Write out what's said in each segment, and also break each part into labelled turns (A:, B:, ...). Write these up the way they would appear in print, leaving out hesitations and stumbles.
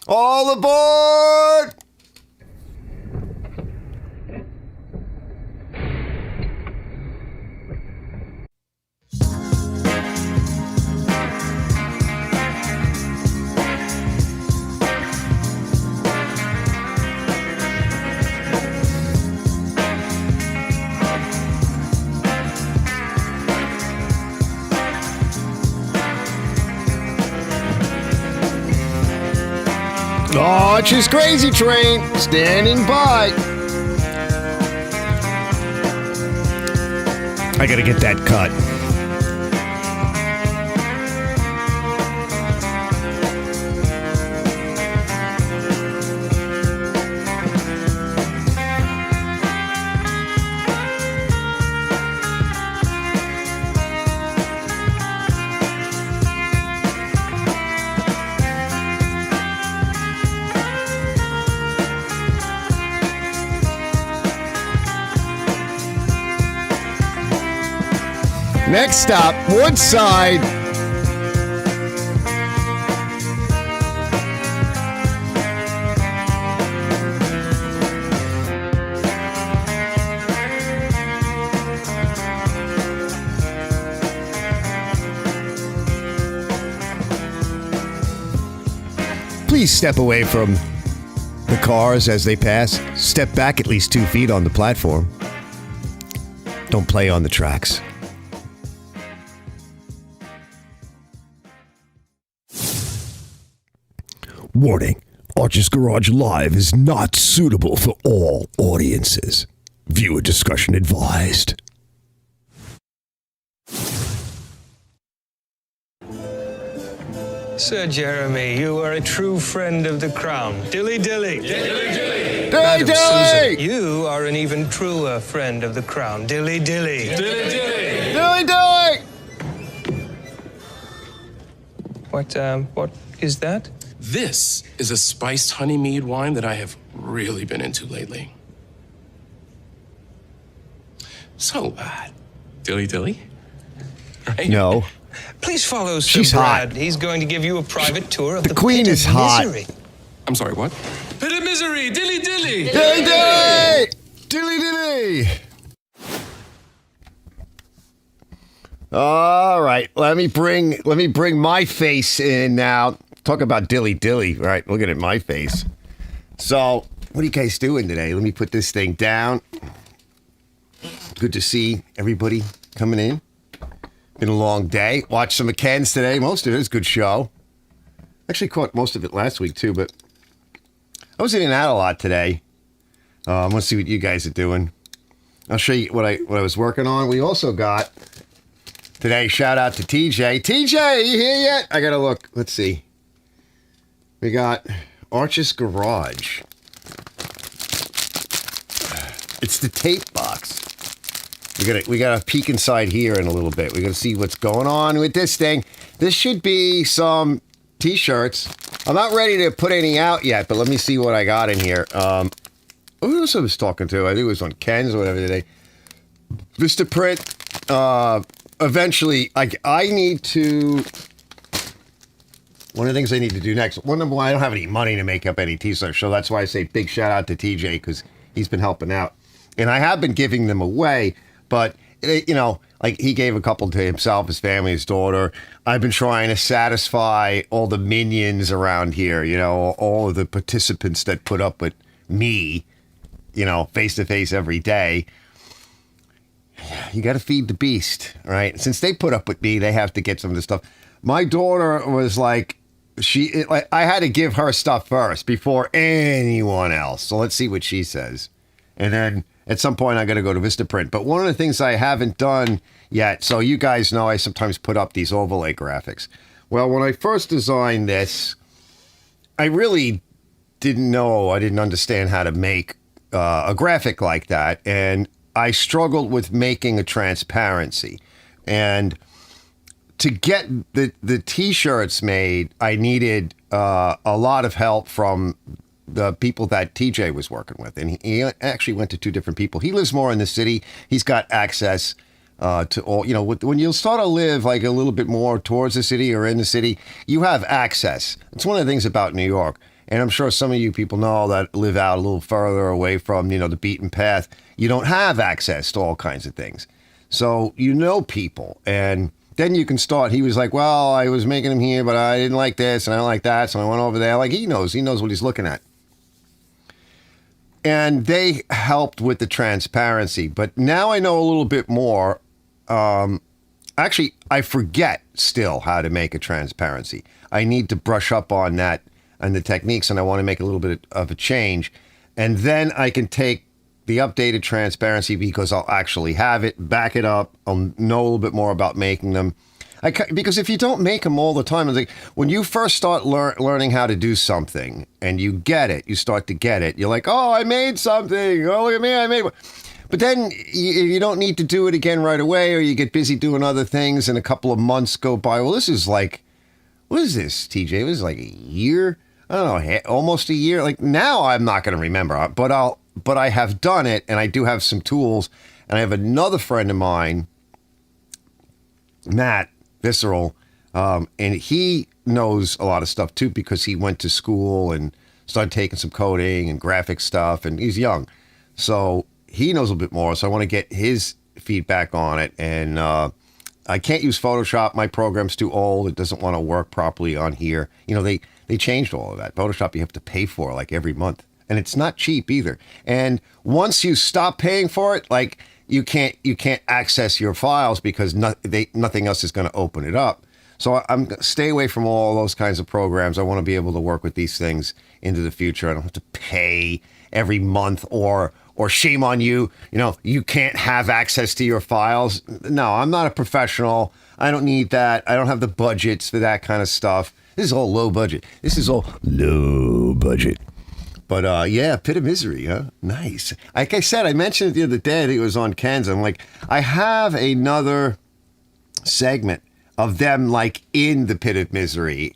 A: All aboard! Arch's Crazy Train, standing by. I gotta get that cut. Next stop, Woodside. Please step away from the cars as they pass. Step back at least 2 feet on the platform. Don't play on the tracks. Warning, Arch's Garage Live is not suitable for all audiences. Viewer discretion advised.
B: Sir Jeremy, you are a true friend of the crown. Dilly dilly.
C: Dilly dilly.
A: Dilly dilly.
B: Susan, you are an even truer friend of the crown. Dilly dilly.
C: Dilly dilly.
A: Dilly dilly.
B: What is that?
C: This is a spiced honey mead wine that I have really been into lately. So, dilly dilly? Right?
A: No.
B: Please follow Sir
A: She's
B: Brad.
A: hot.
B: He's going to give you a private tour of the
A: Queen
B: pit
A: is
B: of
A: hot.
B: misery.
C: I'm sorry, what? Pit of misery, dilly dilly!
A: Dilly dilly. Dilly dilly. All right, let me bring my face in now. Talk about dilly dilly, right? Looking at my face. So, what are you guys doing today? Let me put this thing down. Good to see everybody coming in. Been a long day. Watched some of Ken's today. Most of it was a good show. Actually caught most of it last week too, but I was in and out a lot today. I want to see what you guys are doing. I'll show you what I was working on. We also got today, shout out to TJ. TJ, are you here yet? I gotta look. Let's see. We got Arch's Garage. It's the tape box. We got to peek inside here in a little bit. We got to see what's going on with this thing. This should be some t-shirts. I'm not ready to put any out yet, but let me see what I got in here. Who else I was talking to? I think it was on Ken's or whatever today. Vistaprint. Eventually, I need to. One of the things I need to do next. Number one, I don't have any money to make up any t-shirts, so that's why I say big shout out to TJ because he's been helping out, and I have been giving them away. But like he gave a couple to himself, his family, his daughter. I've been trying to satisfy all the minions around here. All of the participants that put up with me, face to face every day. You got to feed the beast, right? Since they put up with me, they have to get some of the stuff. My daughter was like. I had to give her stuff first before anyone else. So let's see what she says. And then at some point I got to go to Vistaprint. But one of the things I haven't done yet, so you guys know I sometimes put up these overlay graphics. Well, when I first designed this, I really didn't understand how to make a graphic like that. And I struggled with making a transparency. And to get the t-shirts made, I needed a lot of help from the people that TJ was working with. And he actually went to 2 different people. He lives more in the city. He's got access to all, when you start to live like a little bit more towards the city or in the city, you have access. It's one of the things about New York. And I'm sure some of you people know that live out a little further away from, the beaten path. You don't have access to all kinds of things. So people. And then you can start. He was like, well, I was making them here, but I didn't like this and I don't like that. So I went over there. Like he knows what he's looking at. And they helped with the transparency. But now I know a little bit more. Actually, I forget still how to make a transparency. I need to brush up on that and the techniques, and I want to make a little bit of a change. And then I can take the updated transparency because I'll actually have it, back it up. I'll know a little bit more about making them. Because if you don't make them all the time, it's like when you first start learning how to do something and you get it, you start to get it. You're like, oh, I made something. Oh, look at me, I made one. But then you don't need to do it again right away, or you get busy doing other things and a couple of months go by. Well, this is like, what is this, TJ? It was like a year? I don't know, almost a year. Like now I'm not going to remember, but I have done it, and I do have some tools. And I have another friend of mine, Matt Visceral, and he knows a lot of stuff too because he went to school and started taking some coding and graphic stuff, and he's young. So he knows a little bit more, so I want to get his feedback on it. And I can't use Photoshop. My program's too old. It doesn't want to work properly on here. They changed all of that. Photoshop you have to pay for like every month, and it's not cheap either. And once you stop paying for it, like you can't access your files because nothing else is going to open it up. So I'm stay away from all those kinds of programs. I want to be able to work with these things into the future. I don't have to pay every month or shame on you. You can't have access to your files. No, I'm not a professional. I don't need that. I don't have the budgets for that kind of stuff. This is all low budget. But yeah, Pit of Misery, huh? Nice. Like I said, I mentioned it the other day. I think it was on Ken's. I'm like, I have another segment of them like in the Pit of Misery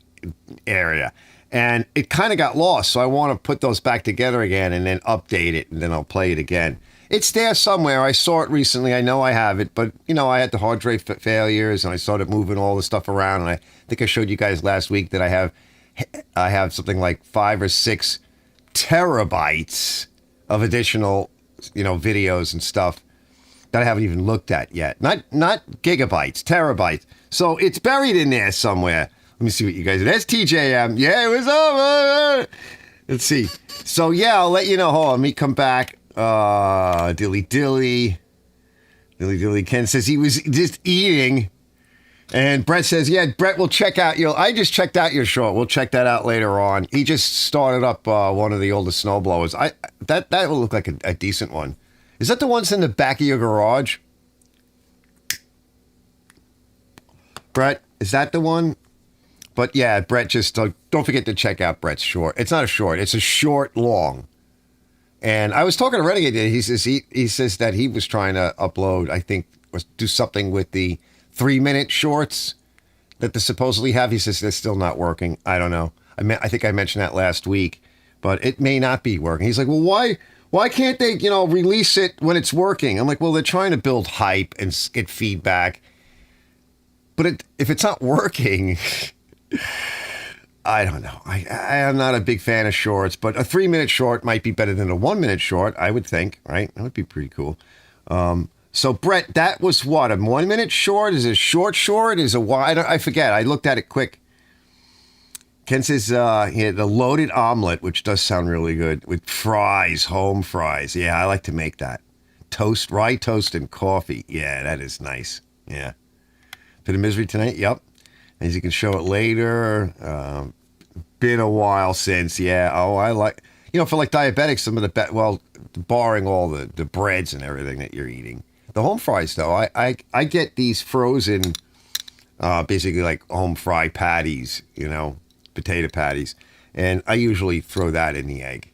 A: area. And it kind of got lost, so I want to put those back together again and then update it, and then I'll play it again. It's there somewhere. I saw it recently. I know I have it, but, I had the hard drive failures, and I started moving all the stuff around, and I think I showed you guys last week that I have something like 5 or 6 terabytes of additional, videos and stuff that I haven't even looked at yet. Not gigabytes, terabytes. So it's buried in there somewhere. Let me see what you guys do. That's TJM. Yeah, it was over. Let's see. So, yeah, I'll let you know. Hold on. Let me come back. Dilly. Ken says he was just eating. And Brett says, yeah, Brett, we'll check out I just checked out your short. We'll check that out later on. He just started up one of the oldest snowblowers. That will look like a decent one. Is that the ones in the back of your garage? Brett, is that the one? But yeah, Brett, just don't forget to check out Brett's short. It's not a short. It's a short long. And I was talking to Renegade today. He says that he was trying to upload, I think, do something with the 3-minute shorts that they supposedly have. He says they're still not working. I don't know. I think I mentioned that last week, but it may not be working. He's like, well, why can't they, release it when it's working? I'm like, well, they're trying to build hype and get feedback. But if it's not working, I don't know. I am not a big fan of shorts, but a 3-minute short might be better than a 1-minute short, I would think, right? That would be pretty cool. So, Brett, that was what? A 1-minute short? Is it short? Is a wide? I forget. I looked at it quick. Ken says he had a loaded omelet, which does sound really good, with fries, home fries. Yeah, I like to make that. Rye toast and coffee. Yeah, that is nice. Yeah. Pit of Misery tonight? Yep. As you can show it later. Been a while since. Yeah. Oh, I like, for like diabetics, some of the, barring all the breads and everything that you're eating. The home fries, though, I get these frozen, basically like home fry patties, potato patties. And I usually throw that in the egg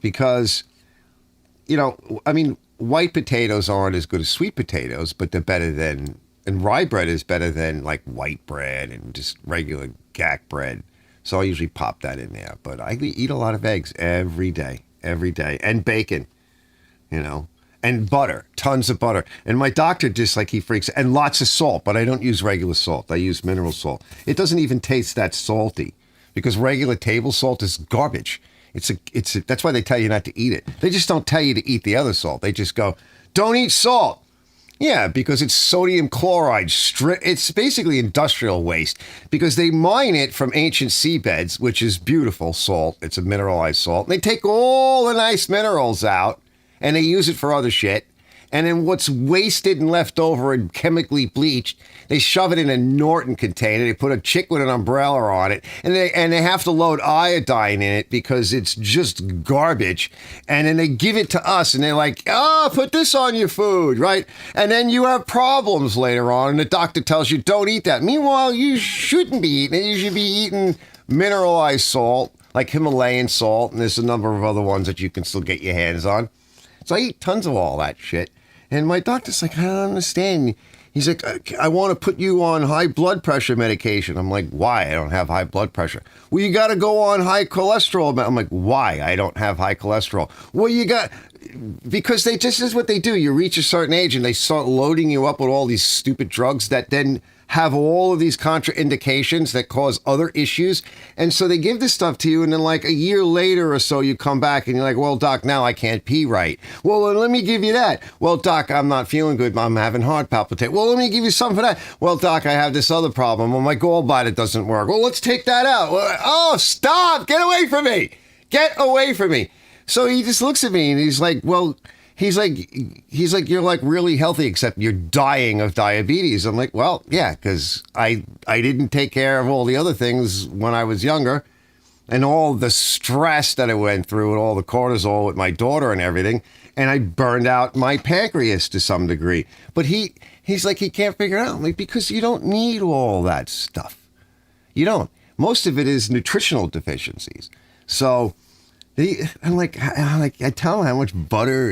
A: because, white potatoes aren't as good as sweet potatoes, but they're better than, and rye bread is better than like white bread and just regular gack bread. So I usually pop that in there. But I eat a lot of eggs every day, and bacon, and butter, tons of butter. And my doctor just like he freaks, and lots of salt, but I don't use regular salt. I use mineral salt. It doesn't even taste that salty because regular table salt is garbage. That's why they tell you not to eat it. They just don't tell you to eat the other salt. They just go, don't eat salt. Yeah, because it's sodium chloride. It's basically industrial waste because they mine it from ancient seabeds, which is beautiful salt. It's a mineralized salt. And they take all the nice minerals out and they use it for other shit. And then what's wasted and left over and chemically bleached, they shove it in a Norton container. They put a chick with an umbrella on it, and they have to load iodine in it because it's just garbage. And then they give it to us, and they're like, "Oh, put this on your food, right?" And then you have problems later on, and the doctor tells you don't eat that. Meanwhile, you shouldn't be eating it. You should be eating mineralized salt, like Himalayan salt, and there's a number of other ones that you can still get your hands on. So I eat tons of all that shit. And my doctor's like, I don't understand. He's like, I want to put you on high blood pressure medication. I'm like, why? I don't have high blood pressure. Well, you got to go on high cholesterol. I'm like, why? I don't have high cholesterol. Well, because they just is what they do. You reach a certain age and they start loading you up with all these stupid drugs that then have all of these contraindications that cause other issues. And so they give this stuff to you, and then like a year later or so, you come back and you're like, well, doc, now I can't pee right. Well, let me give you that. Well, doc, I'm not feeling good. I'm having heart palpitation. Well, let me give you something for that. Well, doc, I have this other problem. Well, my gallbladder doesn't work. Well, let's take that out. Well, oh, stop. Get away from me. Get away from me. So he just looks at me and he's like, well, He's like, you're like really healthy, except you're dying of diabetes. I'm like, well, yeah, because I didn't take care of all the other things when I was younger, and all the stress that I went through, and all the cortisol with my daughter and everything, and I burned out my pancreas to some degree. But he's like, he can't figure it out. I'm like, because you don't need all that stuff. You don't. Most of it is nutritional deficiencies. So. I tell him how much butter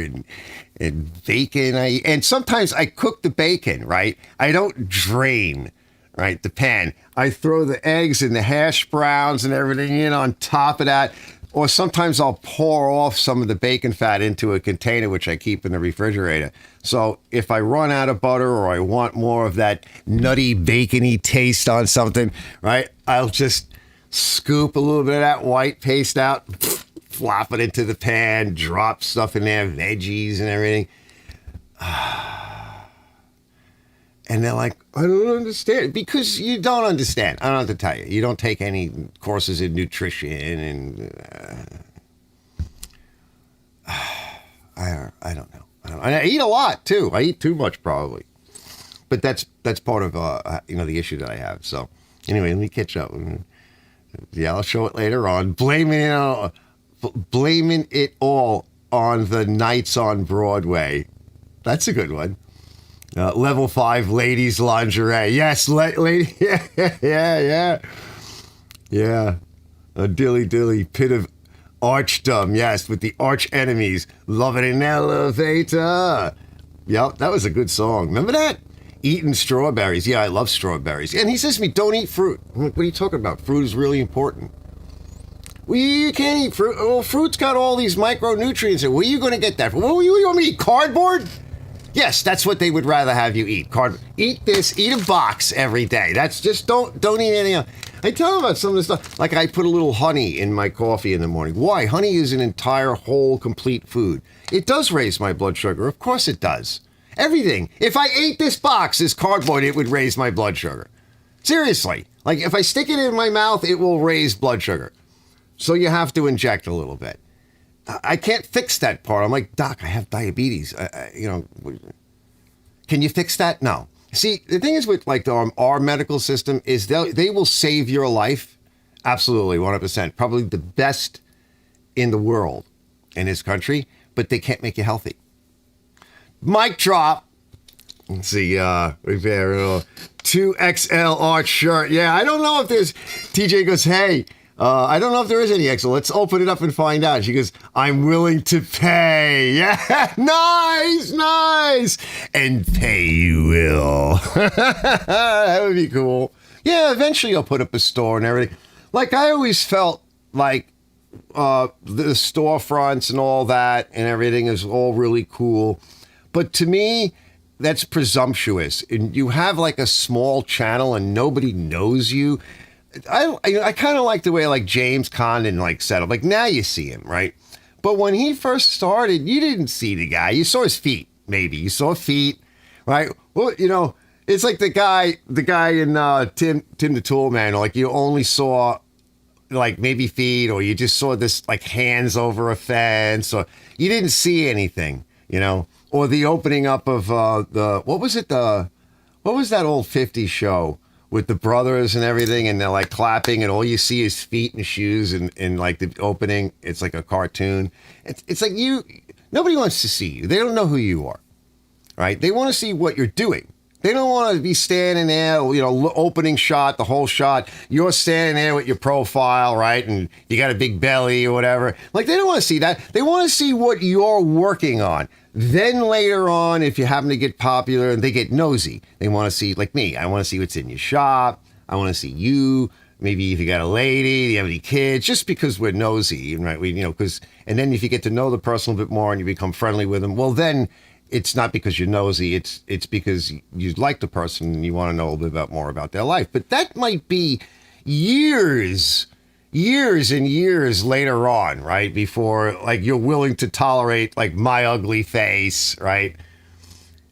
A: and bacon I eat. And sometimes I cook the bacon, right? I don't drain, right, the pan. I throw the eggs and the hash browns and everything in on top of that. Or sometimes I'll pour off some of the bacon fat into a container, which I keep in the refrigerator. So if I run out of butter or I want more of that nutty, bacony taste on something, right, I'll just scoop a little bit of that white paste out, flop it into the pan, drop stuff in there, veggies and everything. And they're like, I don't understand. Because you don't understand. I don't have to tell you. You don't take any courses in nutrition and I don't know. And I eat a lot too. I eat too much probably. But that's part of the issue that I have. So anyway, let me catch up. Yeah, I'll show it later on. Blaming it all on the nights on Broadway. That's a good one. Level 5 ladies lingerie. Yes, lady. Yeah. A dilly pit of archdom. Yes, with the arch enemies. Love it in elevator. Yep, that was a good song. Remember that? Eating strawberries. Yeah, I love strawberries. And he says to me, don't eat fruit. I'm like, what are you talking about? Fruit is really important. Well, you can't eat fruit. Well, fruit's got all these micronutrients. Where are you going to get that from? Well, you want me to eat cardboard? Yes, that's what they would rather have you eat. Cardboard. Eat this. Eat a box every day. That's just don't eat anything else. I tell them about some of the stuff. Like I put a little honey in my coffee in the morning. Why? Honey is an entire, whole, complete food. It does raise my blood sugar. Of course it does. Everything. If I ate this box, this cardboard, it would raise my blood sugar. Seriously. Like if I stick it in my mouth, it will raise blood sugar. So you have to inject a little bit. I can't fix that part. I'm like, Doc, I have diabetes. Can you fix that? No. See, the thing is with like our medical system is they will save your life. Absolutely, 100%. Probably the best in the world in this country, but they can't make you healthy. Mic drop. Let's see, repair 2XL art shirt. Yeah, I don't know if there's. TJ goes, hey. I don't know if there is any XL. Let's open it up and find out. She goes, I'm willing to pay. Yeah, nice. And pay you will. That would be cool. Yeah, eventually I'll put up a store and everything. Like I always felt like the storefronts and all that and everything is all really cool. But to me, that's presumptuous. And you have like a small channel and nobody knows you. I kind of like the way like James Condon like settled. Like now you see him, right? But when he first started, you didn't see the guy. You saw his feet, maybe. You saw feet, right? Well, you know, it's like the guy in Tim the Tool Man. Like you only saw like maybe feet, or you just saw this like hands over a fence, or you didn't see anything, you know. Or the opening up of what was that old 50s show with the brothers and everything, and they're like clapping, and all you see is feet and shoes, and like the opening, it's like a cartoon. It's like nobody wants to see you. They don't know who you are, right? They want to see what you're doing. They don't want to be standing there, you know, opening shot, the whole shot. You're standing there with your profile, right? And you got a big belly or whatever. Like, they don't want to see that. They want to see what you're working on. Then later on, if you happen to get popular and they get nosy, they want to see, like me, I want to see what's in your shop. I want to see you. Maybe if you got a lady, do you have any kids? Just because we're nosy, right? And then if you get to know the person a bit more and you become friendly with them, well, then it's not because you're nosy. It's because you like the person and you want to know a little bit more about their life. But that might be years and years later on, right? Before like you're willing to tolerate like my ugly face, right?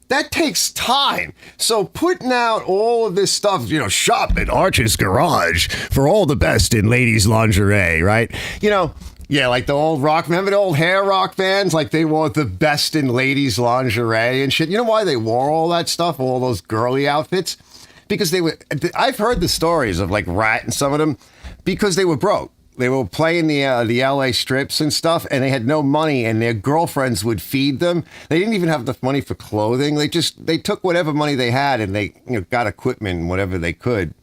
A: That takes time. So putting out all of this stuff, you know, shop at Arch's Garage for all the best in ladies' lingerie, right? You know, yeah, like the old rock, remember the old hair rock bands? Like they wore the best in ladies' lingerie and shit. You know why they wore all that stuff, all those girly outfits? Because I've heard the stories of like Rat and some of them, because they were broke. They were playing the LA strips and stuff, and they had no money, and their girlfriends would feed them. They didn't even have enough money for clothing. They took whatever money they had, and they got equipment and whatever they could.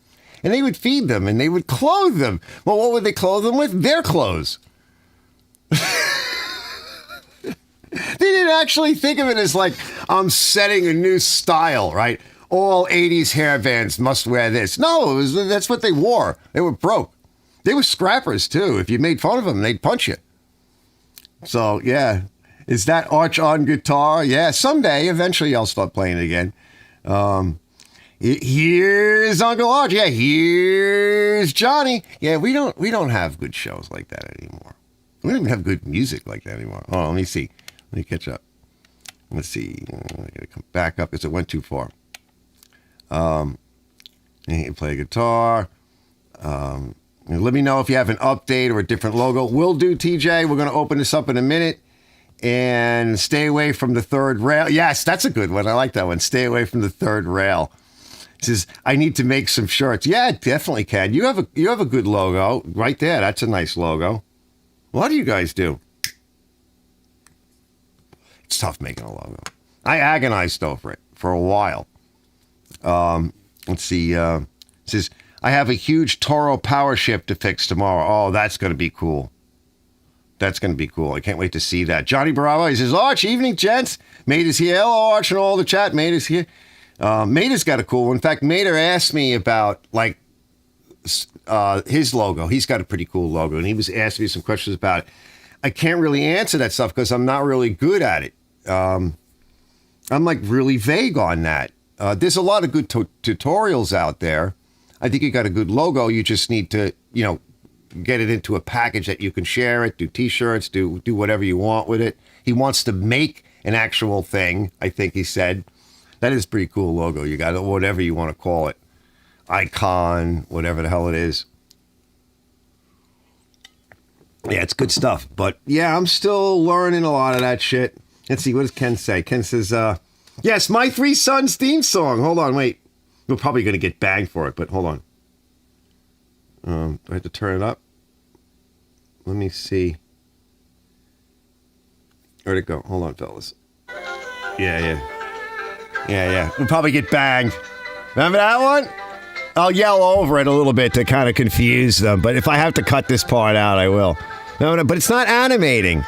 A: And they would feed them, and they would clothe them. Well, what would they clothe them with? Their clothes. They didn't actually think of it as like, I'm setting a new style, right? All 80s hair bands must wear this. No, that's what they wore. They were broke. They were scrappers, too. If you made fun of them, they'd punch you. So, yeah. Is that Arch on guitar? Yeah, someday, eventually, I'll start playing it again. Here's Uncle Arch. Yeah, here's Johnny. Yeah, we don't have good shows like that anymore. We don't even have good music like that anymore. Oh, let me see. Let me catch up. Let's see. I gotta come back up because it went too far. You play guitar. Let me know if you have an update or a different logo. Will do, TJ. We're going to open this up in a minute. And stay away from the third rail. Yes, that's a good one. I like that one. Stay away from the third rail. It says, I need to make some shirts. Yeah, definitely can. You have a good logo right there. That's a nice logo. What do you guys do? It's tough making a logo. I agonized over it for a while. Let's see. It says, I have a huge Toro power shift to fix tomorrow. Oh, that's going to be cool. That's going to be cool. I can't wait to see that. Johnny Bravo, he says, Arch, evening, gents. Mate is here. Hello, Arch, and all the chat. Mate is here. Mater's got a cool one. In fact, Mater asked me about, like, his logo. He's got a pretty cool logo, and he was asking me some questions about it. I can't really answer that stuff because I'm not really good at it. I'm, like, really vague on that. There's a lot of good tutorials out there. I think you got a good logo. You just need to, get it into a package that you can share it, do T-shirts, do whatever you want with it. He wants to make an actual thing, I think he said. That is a pretty cool logo. You got whatever you want to call it. Icon, whatever the hell it is. Yeah, it's good stuff. But, yeah, I'm still learning a lot of that shit. Let's see, what does Ken say? Ken says, yes, My Three Sons theme song. Hold on, wait. We're probably going to get banged for it, but hold on. Do I have to turn it up? Let me see. Where'd it go? Hold on, fellas. Yeah. We'll probably get banged. Remember that one? I'll yell over it a little bit to kind of confuse them, but if I have to cut this part out, I will. No, but it's not animating.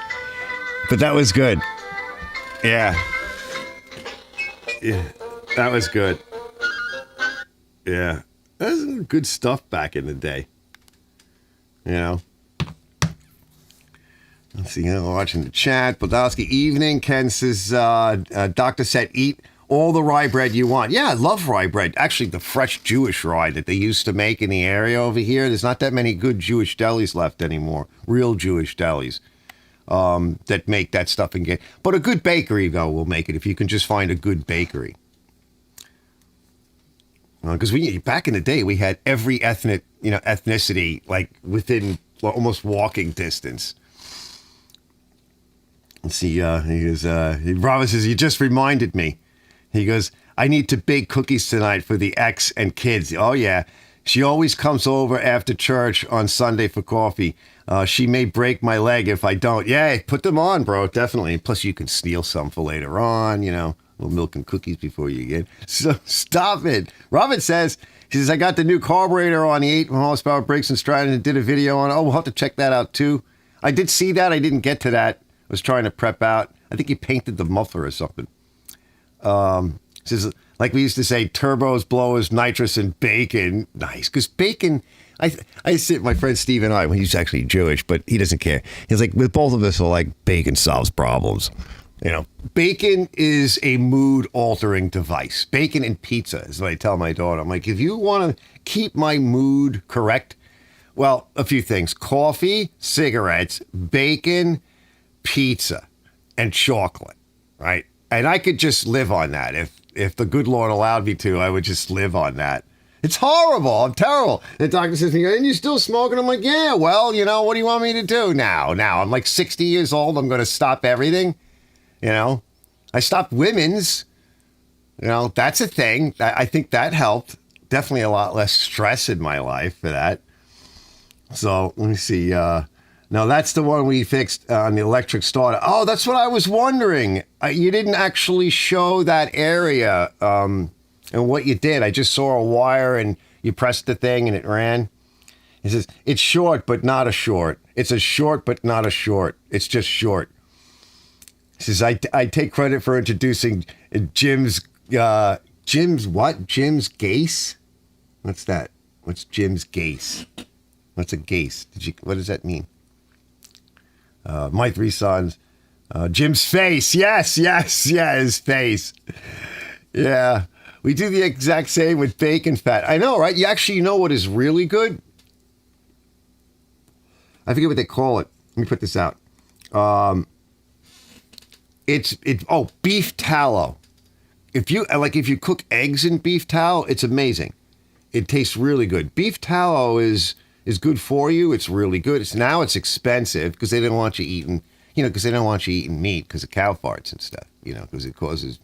A: But that was good. Yeah, that was good. Yeah, that was good stuff back in the day. Let's see, watching the chat. Podolsky, evening. Ken says, Doctor said, eat all the rye bread you want. Yeah, I love rye bread. Actually, the fresh Jewish rye that they used to make in the area over here, there's not that many good Jewish delis left anymore. Real Jewish delis that make that stuff and get. But a good bakery, though, will make it if you can just find a good bakery. Because back in the day, we had every ethnicity like within almost walking distance. Let's see. He goes. Robert says, "You just reminded me." He goes, "I need to bake cookies tonight for the ex and kids." Oh yeah, she always comes over after church on Sunday for coffee. She may break my leg if I don't. Yeah, put them on, bro. Definitely. Plus, you can steal some for later on. Little milk and cookies before you get. So stop it. Robert says, he says, I got the new carburetor on the 8 horsepower brakes and Stratton and did a video on it. Oh, we'll have to check that out too. I did see that. I didn't get to that. I was trying to prep out. I think he painted the muffler or something. Says, like we used to say, turbos, blowers, nitrous, and bacon. Nice. Because bacon, I sit, my friend Steve and I, well, he's actually Jewish, but he doesn't care. He's like, with both of us, are like, bacon solves problems. Bacon is a mood-altering device. Bacon and pizza is what I tell my daughter. I'm like, if you want to keep my mood correct, well, a few things. Coffee, cigarettes, bacon, pizza, and chocolate, right? And I could just live on that. If the good Lord allowed me to, I would just live on that. It's horrible. I'm terrible. The doctor says, and you still smoking? I'm like, yeah, well, what do you want me to do now? I'm like 60 years old. I'm going to stop everything. I stopped women's, that's a thing. I think that helped. Definitely a lot less stress in my life for that. So let me see. No, that's the one we fixed on the electric starter. Oh, that's what I was wondering. You didn't actually show that area and what you did. I just saw a wire and you pressed the thing and it ran. He says, it's short, but not a short. It's a short, but not a short. It's just short. He says, I take credit for introducing Jim's what? Jim's Gase? What's that? What's Jim's Gase? What's a Gase? What does that mean? My 3 sons. Jim's face. Yes, his face. Yeah. We do the exact same with bacon fat. I know, right? You actually know what is really good? I forget what they call it. Let me put this out. Beef tallow. If you cook eggs in beef tallow, it's amazing. It tastes really good. Beef tallow is good for you. It's really good. It's expensive because they don't want you eating, because they don't want you eating meat because of cow farts and stuff, because it causes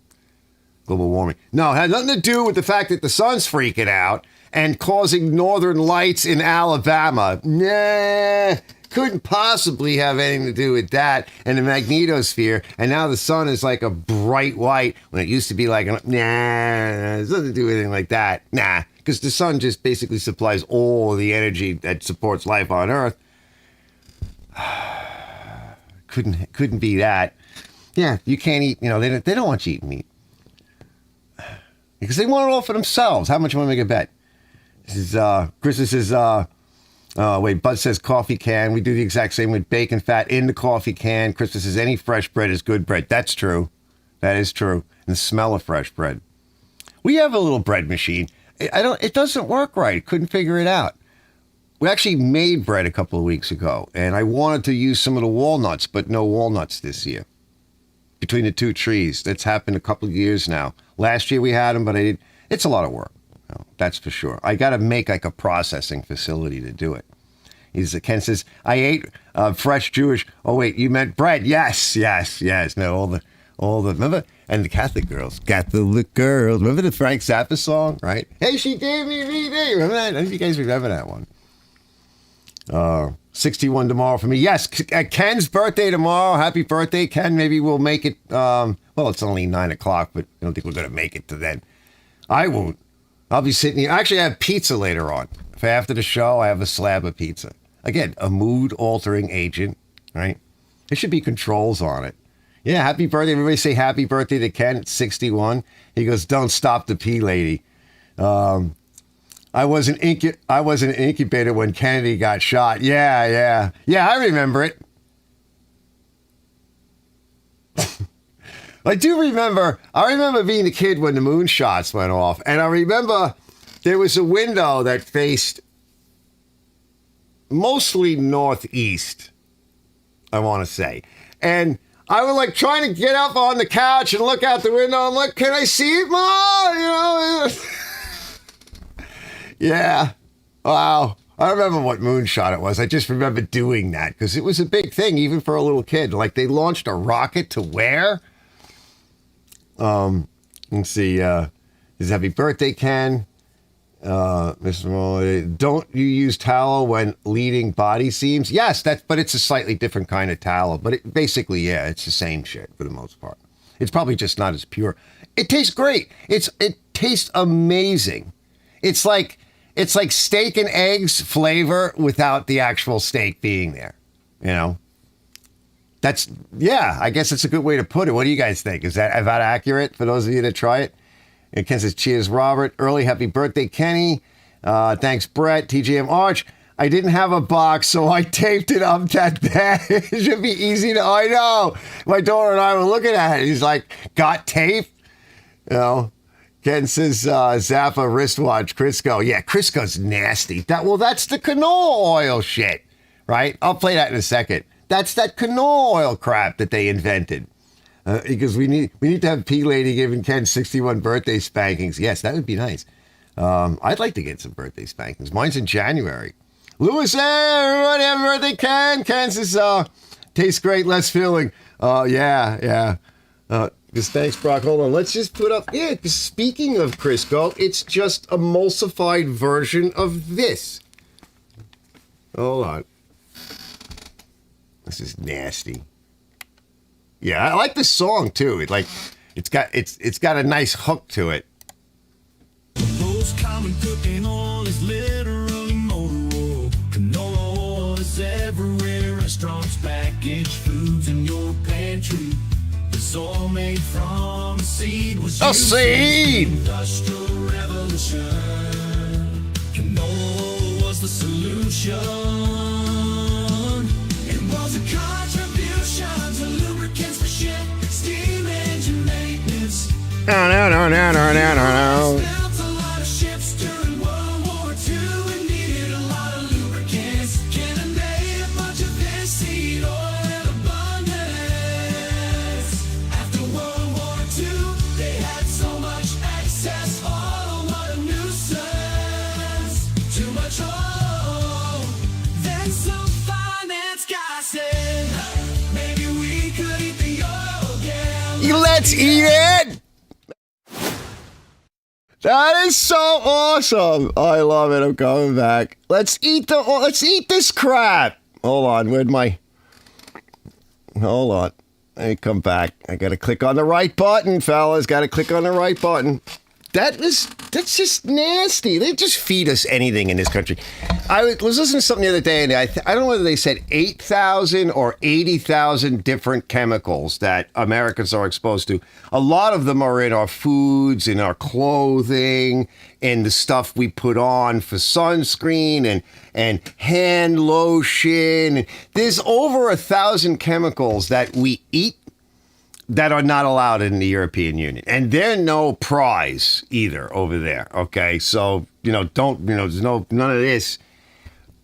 A: global warming. No, it had nothing to do with the fact that the sun's freaking out and causing northern lights in Alabama. Nah. Couldn't possibly have anything to do with that and the magnetosphere. And now the sun is like a bright white when it used to be like, nah, there's nothing to do with anything like that. Nah, because the sun just basically supplies all the energy that supports life on Earth. Couldn't be that. Yeah, you can't eat, they don't want you eating meat. Because they want it all for themselves. How much you want to make a bet? This is, Chris says, Bud says coffee can. We do the exact same with bacon fat in the coffee can. Krista says any fresh bread is good bread. That's true. That is true. And the smell of fresh bread. We have a little bread machine. It doesn't work right. Couldn't figure it out. We actually made bread a couple of weeks ago, and I wanted to use some of the walnuts, but no walnuts this year. Between the 2 trees. That's happened a couple of years now. Last year we had them, but I didn't. It's a lot of work. That's for sure. I got to make like a processing facility to do it. Ken says, I ate fresh Jewish. Oh, wait, you meant bread. Yes. No, all the, remember? And the Catholic girls. Remember the Frank Zappa song, right? Hey, she gave me everything. Remember that? I don't know if you guys remember that one. 61 tomorrow for me. Yes, Ken's birthday tomorrow. Happy birthday, Ken. Maybe we'll make it. Well, it's only 9 o'clock, but I don't think we're going to make it to then. I won't. I'll be sitting here. Actually, I have pizza later on. If after the show, I have a slab of pizza. Again, a mood-altering agent, right? There should be controls on it. Yeah, happy birthday. Everybody say happy birthday to Ken at 61. He goes, don't stop the pee lady. I was an incubator when Kennedy got shot. Yeah, I remember it. I remember being a kid when the moonshots went off, and I remember there was a window that faced mostly northeast, I want to say. And I was like trying to get up on the couch and look out the window and look, can I see it, Ma? You know? Yeah. Wow. I remember what moonshot it was. I just remember doing that because it was a big thing, even for a little kid. Like they launched a rocket to where? Let's see. Is happy birthday, Ken. Mr. Moore, don't you use tallow when leading body seams? Yes, but it's a slightly different kind of tallow. But it, basically, yeah, it's the same shit for the most part. It's probably just not as pure. It tastes great. It tastes amazing. It's like steak and eggs flavor without the actual steak being there. You know? I guess it's a good way to put it. What do you guys think? Is that about accurate for those of you that try it? And Ken says, cheers, Robert. Early happy birthday, Kenny. Thanks, Brett. TGM Arch. I didn't have a box, so I taped it up that bad. It should be easy to... I know. My daughter and I were looking at it. He's like, got tape? You know? Ken says, Zappa wristwatch, Crisco. Yeah, Crisco's nasty. That's the canola oil shit, right? I'll play that in a second. That's that canola oil crap that they invented. Because we need to have P Lady giving Ken 61 birthday spankings. Yes, that would be nice. I'd like to get some birthday spankings. Mine's in January. Lewis, hey, everybody, happy birthday, Ken. Ken says, tastes great, less filling. Yeah. Thanks, Brock. Hold on. Let's just put up. Yeah, speaking of Crisco, it's just emulsified version of this. Hold on. This is nasty. Yeah, I like this song too. It's got a nice hook to it.
D: Most common cooking oil is literally motor oil. Canola oil is everywhere. Restaurants, packaged foods in your pantry. This oil made from a seed was
A: A
D: used
A: seed!
D: in the Industrial Revolution. Canola oil was the solution. It was a contribution to lubricants for ship, steam engine maintenance.
A: No.
D: Built a lot of ships during World War II and needed a lot of lubricants. Canada made a bunch of this seed oil in abundance. After World War II, they had so much excess oil, what a nuisance. Too much oil. Then some finance guy said, maybe we could eat the oil again.
A: Let's eat it! That is so awesome. I love it. I'm coming back. Let's eat this crap. Hold on. Hold on. Let me come back. I got to click on the right button, fellas. Got to click on the right button. That's just nasty. They just feed us anything in this country. I was listening to something the other day, and I don't know whether they said 8,000 or 80,000 different chemicals that Americans are exposed to. A lot of them are in our foods, in our clothing, in the stuff we put on for sunscreen and hand lotion. There's over 1,000 chemicals that we eat that are not allowed in the European Union. And they're no prize either over there, okay? So, there's none of this.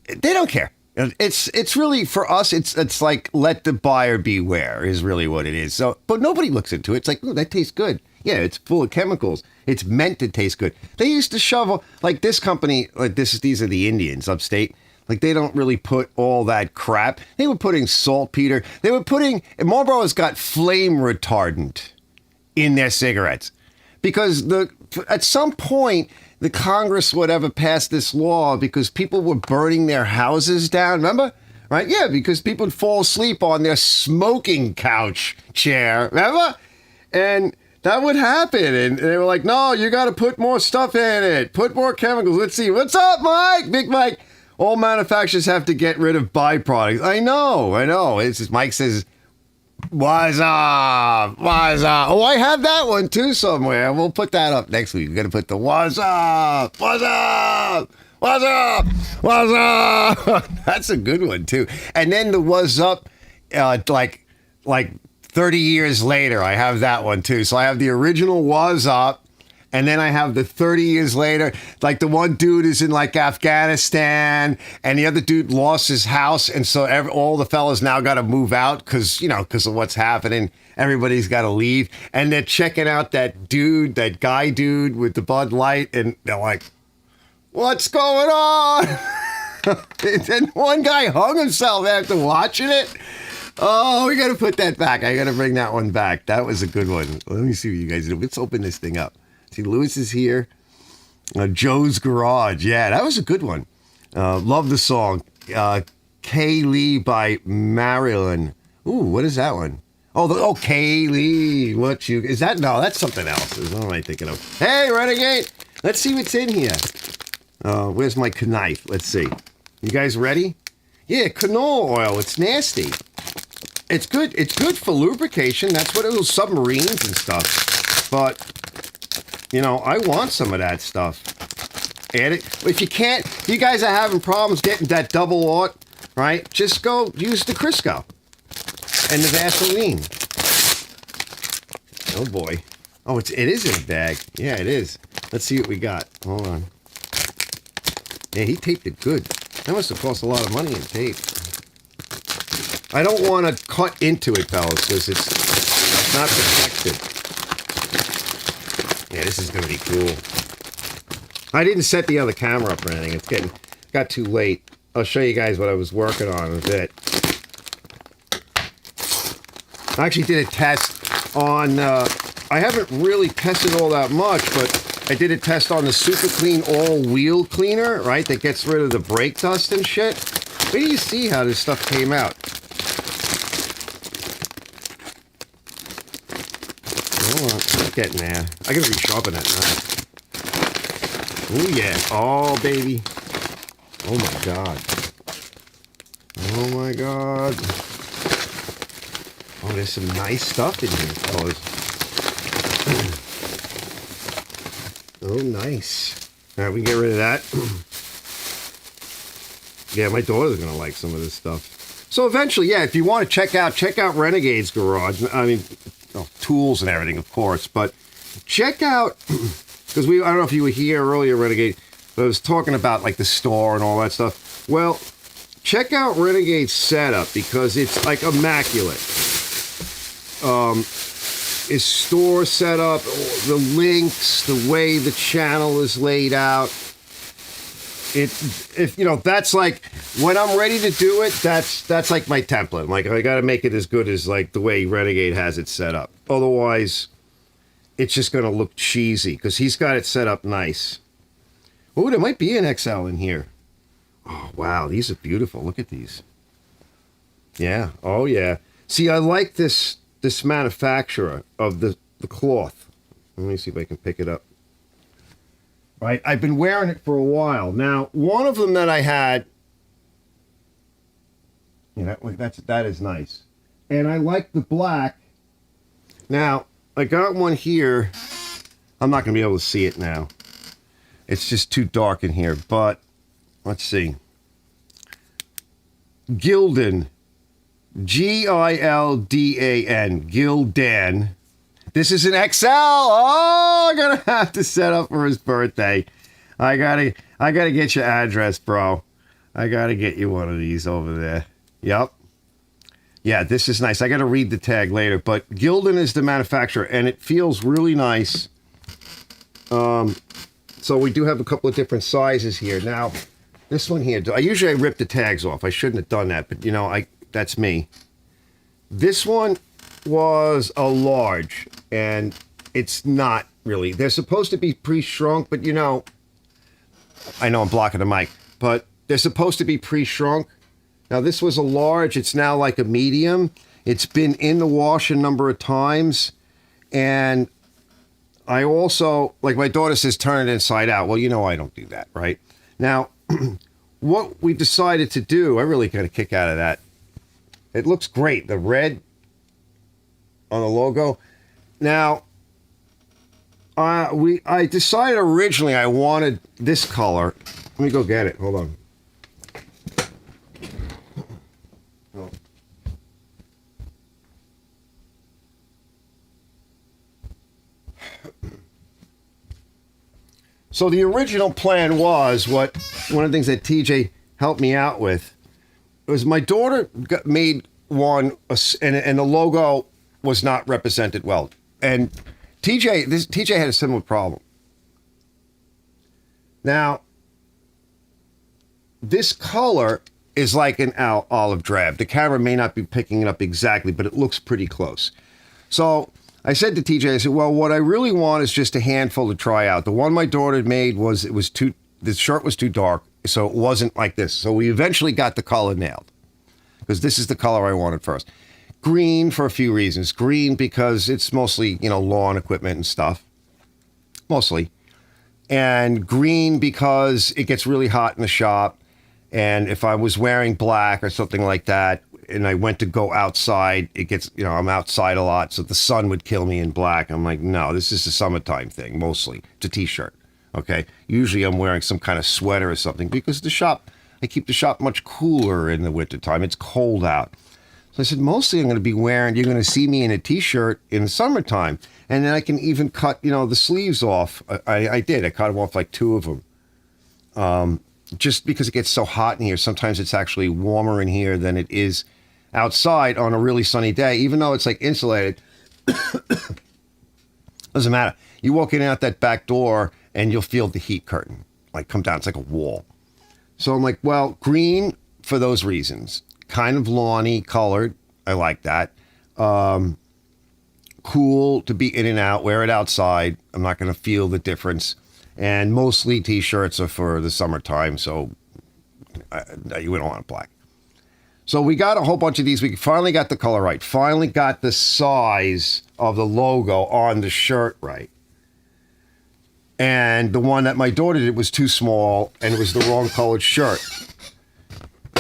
A: They don't care. It's really, for us, it's like, let the buyer beware is really what it is. So, but nobody looks into it. It's like, oh, that tastes good. Yeah, it's full of chemicals. It's meant to taste good. They used to shovel, like this company, these are the Indians upstate. Like, they don't really put all that crap. They were putting saltpeter. Marlboro's got flame retardant in their cigarettes. Because at some point, the Congress would ever pass this law because people were burning their houses down. Remember? Right? Yeah, because people would fall asleep on their smoking couch chair. Remember? And that would happen. And they were like, no, you got to put more stuff in it. Put more chemicals. Let's see. What's up, Mike? Big Mike. All manufacturers have to get rid of byproducts. I know. It's just, Mike says, what's up? Oh, I have that one too somewhere. We'll put that up next week. We're going to put the what's up? That's a good one too. And then the what's up, like 30 years later. I have that one too. So I have the original was up. And then I have the 30 years later, like the one dude is in like Afghanistan and the other dude lost his house. And so all the fellas now got to move out because of what's happening. Everybody's got to leave. And they're checking out that dude, that guy dude with the Bud Light. And they're like, what's going on? And then one guy hung himself after watching it. Oh, we got to put that back. I got to bring that one back. That was a good one. Let me see what you guys do. Let's open this thing up. See, Lewis is here. Joe's Garage. Yeah, that was a good one. Love the song. Kay Lee by Marilyn. Ooh, what is that one? Oh, Kay Lee. Is that? No, that's something else. What am I thinking of? Hey, Renegade. Let's see what's in here. Where's my knife? Let's see. You guys ready? Yeah, canola oil. It's nasty. It's good. It's good for lubrication. That's what it was, submarines and stuff. But I want some of that stuff. Add it. If you can't, if you guys are having problems getting that double aught, right? Just go use the Crisco and the Vaseline. Oh boy. Oh, it is in a bag. Yeah, it is. Let's see what we got. Hold on. Yeah, he taped it good. That must have cost a lot of money in tape. I don't want to cut into it, fellas, because it's not protected. Yeah, this is going to be cool. I didn't set the other camera up or anything. It got too late. I'll show you guys what I was working on in a bit. I actually did a test on, I haven't really tested all that much, but I did a test on the SuperClean all-wheel cleaner, right? That gets rid of the brake dust and shit. Where do you see how this stuff came out? Hold on, it's getting there. I gotta resharpen that knife. Oh yeah. Oh baby. Oh my god. Oh my god. Oh, there's some nice stuff in here, fellas. Oh, nice. All right, we can get rid of that. Yeah, my daughter's gonna like some of this stuff. So eventually, yeah, if you want to check out Renegade's Garage. I mean, tools and everything, of course, but check out, because I don't know if you were here earlier, Renegade, but I was talking about like the store and all that stuff. Well, check out Renegade's setup because it's like immaculate. His store setup, the links, the way the channel is laid out. That's like when I'm ready to do it, that's like my template. Like I gotta make it as good as like the way Renegade has it set up. Otherwise, it's just gonna look cheesy because he's got it set up nice. Oh, there might be an XL in here. Oh wow, these are beautiful. Look at these. Yeah. Oh yeah. See, I like this manufacturer of the cloth. Let me see if I can pick it up. Right, I've been wearing it for a while. Now, one of them that I had, that is nice. And I like the black. Now, I got one here. I'm not going to be able to see it now. It's just too dark in here, but let's see. Gildan. Gildan. Gildan. This is an XL. Oh, I'm gonna have to set up for his birthday. I gotta get your address, bro. I gotta get you one of these over there. Yep. Yeah, this is nice. I gotta read the tag later, but Gildan is the manufacturer, and it feels really nice. So we do have a couple of different sizes here. Now, this one here. I usually rip the tags off. I shouldn't have done that, but that's me. This one was a large, and it's not really. They're supposed to be pre-shrunk, but I know I'm blocking the mic, but they're supposed to be pre-shrunk. Now this was a large. It's now like a medium. It's been in the wash a number of times, and I also, like my daughter says, turn it inside out. Well, I don't do that, right? Now, what we decided to do, I really got a kick out of that. It looks great. The red on the logo. Now, I decided originally I wanted this color. Let me go get it. Hold on. Oh. So the original plan was one of the things that TJ helped me out with was my daughter made one, and the logo was not represented well. And TJ had a similar problem. Now, this color is like an olive drab. The camera may not be picking it up exactly, but it looks pretty close. So I said to TJ, I said, well, what I really want is just a handful to try out. The one my daughter made the shirt was too dark, so it wasn't like this. So we eventually got the color nailed, because this is the color I wanted first. Green for a few reasons. Green because it's mostly, lawn equipment and stuff. Mostly. And green because it gets really hot in the shop. And if I was wearing black or something like that, and I went to go outside, it gets, I'm outside a lot, so the sun would kill me in black. I'm like, no, this is a summertime thing, mostly. It's a t-shirt, okay? Usually I'm wearing some kind of sweater or something because I keep the shop much cooler in the wintertime. It's cold out. So I said, mostly I'm going to be you're going to see me in a t-shirt in the summertime. And then I can even cut, the sleeves off. I did. I cut them off like 2 of them. Just because it gets so hot in here, sometimes it's actually warmer in here than it is outside on a really sunny day. Even though it's like insulated, doesn't matter. You walk in and out that back door and you'll feel the heat curtain like come down. It's like a wall. So I'm like, well, green for those reasons. Kind of lawny colored. I like that. Cool to be in and out. Wear it outside. I'm not going to feel the difference. And mostly t-shirts are for the summertime, so you wouldn't want black. So we got a whole bunch of these. We finally got the color right. Finally got the size of the logo on the shirt right. And the one that my daughter did was too small, and it was the wrong colored shirt.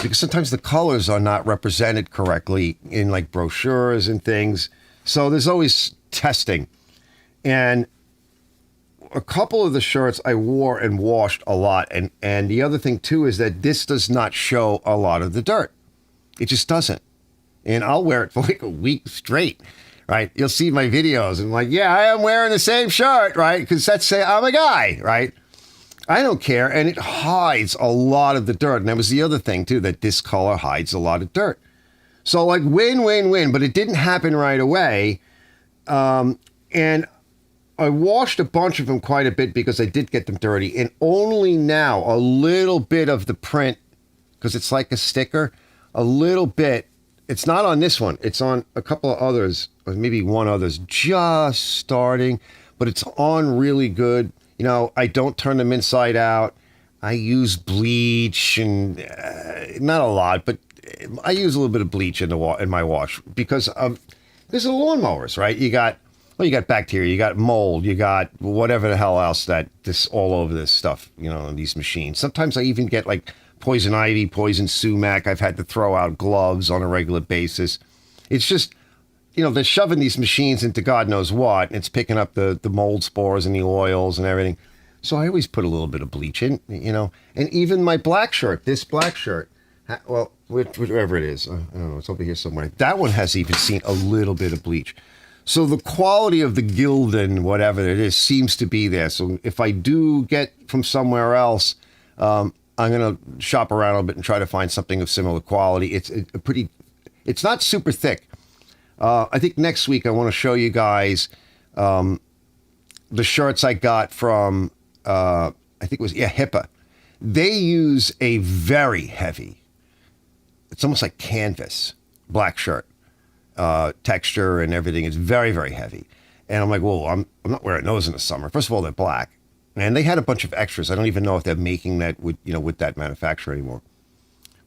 A: Because sometimes the colors are not represented correctly in like brochures and things. So there's always testing. And a couple of the shirts I wore and washed a lot. And the other thing too is that this does not show a lot of the dirt. It just doesn't. And I'll wear it for like a week straight, right? You'll see my videos and like, yeah, I am wearing the same shirt, right? Because I'm a guy, right? I don't care. And it hides a lot of the dirt. And that was the other thing too, that this color hides a lot of dirt. So like win, win, win, but it didn't happen right away. And I washed a bunch of them quite a bit because I did get them dirty. And only now a little bit of the print, because it's like a sticker, a little bit. It's not on this one. It's on a couple of others, or maybe one other's just starting, but it's on really good. I don't turn them inside out. I use bleach and not a lot, but I use a little bit of bleach in my wash because there's the lawnmowers, right? You got bacteria, you got mold, you got whatever the hell else this all over this stuff, on these machines. Sometimes I even get like poison ivy, poison sumac. I've had to throw out gloves on a regular basis. It's just, they're shoving these machines into God knows what, and it's picking up the mold spores and the oils and everything. So I always put a little bit of bleach in, and even my black shirt, this black shirt, well, whatever it is, I don't know, it's over here somewhere. That one has even seen a little bit of bleach. So the quality of the Gildan, whatever it is, seems to be there. So if I do get from somewhere else, I'm going to shop around a little bit and try to find something of similar quality. It's not super thick. I think next week I want to show you guys the shirts I got from, I think it was, HIPAA. They use a very heavy, it's almost like canvas, black shirt. Texture and everything is very, very heavy. And I'm like, well, I'm not wearing those in the summer. First of all, they're black. And they had a bunch of extras. I don't even know if they're making that with that manufacturer anymore.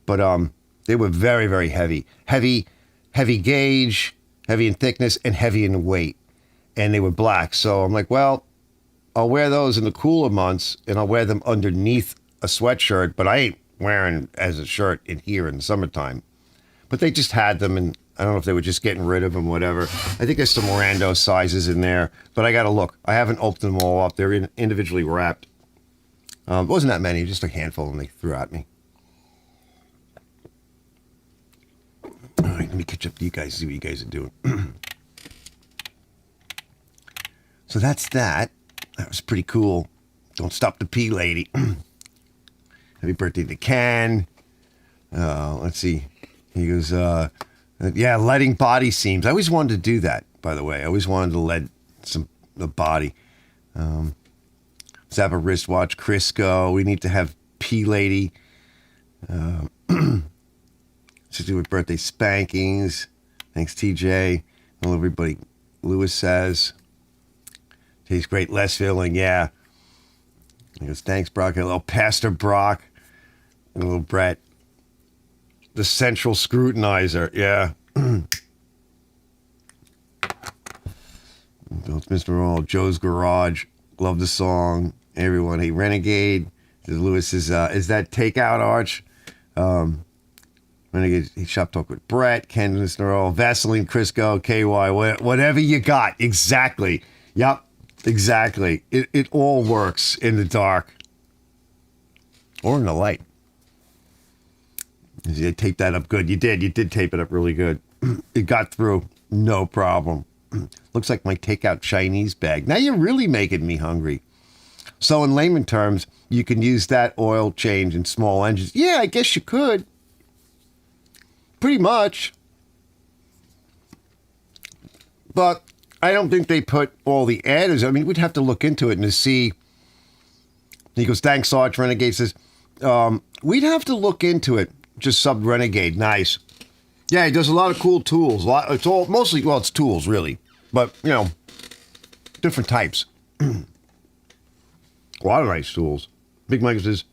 A: But they were very, very heavy. Heavy gauge, heavy in thickness, and heavy in weight. And they were black. So I'm like, well, I'll wear those in the cooler months, and I'll wear them underneath a sweatshirt, but I ain't wearing as a shirt in here in the summertime. But they just had them, and I don't know if they were just getting rid of them, whatever. I think there's some Rando sizes in there, but I got to look. I haven't opened them all up. They're individually wrapped. It wasn't that many, just a handful, and they threw at me. All right, let me catch up to you guys, see what you guys are doing. So that's that. That was pretty cool. Don't stop the P lady. Happy birthday to Ken. Let's see. He goes, yeah, leading body seams. I always wanted to do that, by the way. I always wanted to lead the body. Let's have a wristwatch. Crisco. We need to have P lady. To do with birthday spankings. Thanks, TJ. Hello, everybody. Lewis says, tastes great, less filling. Yeah. He goes, thanks, Brock. A little Pastor Brock. A little Brett. The central scrutinizer. Yeah. Mr. Roll. Joe's Garage. Love the song. Everyone. Hey, Renegade. Lewis is that takeout, Arch? Renegade, he shop talk with Brett, Ken, Mr. Roll, Vaseline, Crisco, KY, whatever you got. Exactly. Yep. Exactly. It all works in the dark. Or in the light. You taped that up good. You did tape it up really good. It got through. No problem. Looks like my takeout Chinese bag. Now you're really making me hungry. So in layman terms, you can use that oil change in small engines. Yeah, I guess you could. Pretty much. But I don't think they put all the adders. I mean, we'd have to look into it and to see. He goes, thanks, Sarge. Renegade says, we'd have to look into it. Just sub Renegade. Nice. Yeah, he does a lot of cool tools. It's all mostly, well, it's tools, really. But, you know, different types. A lot of nice tools. Big Mike says,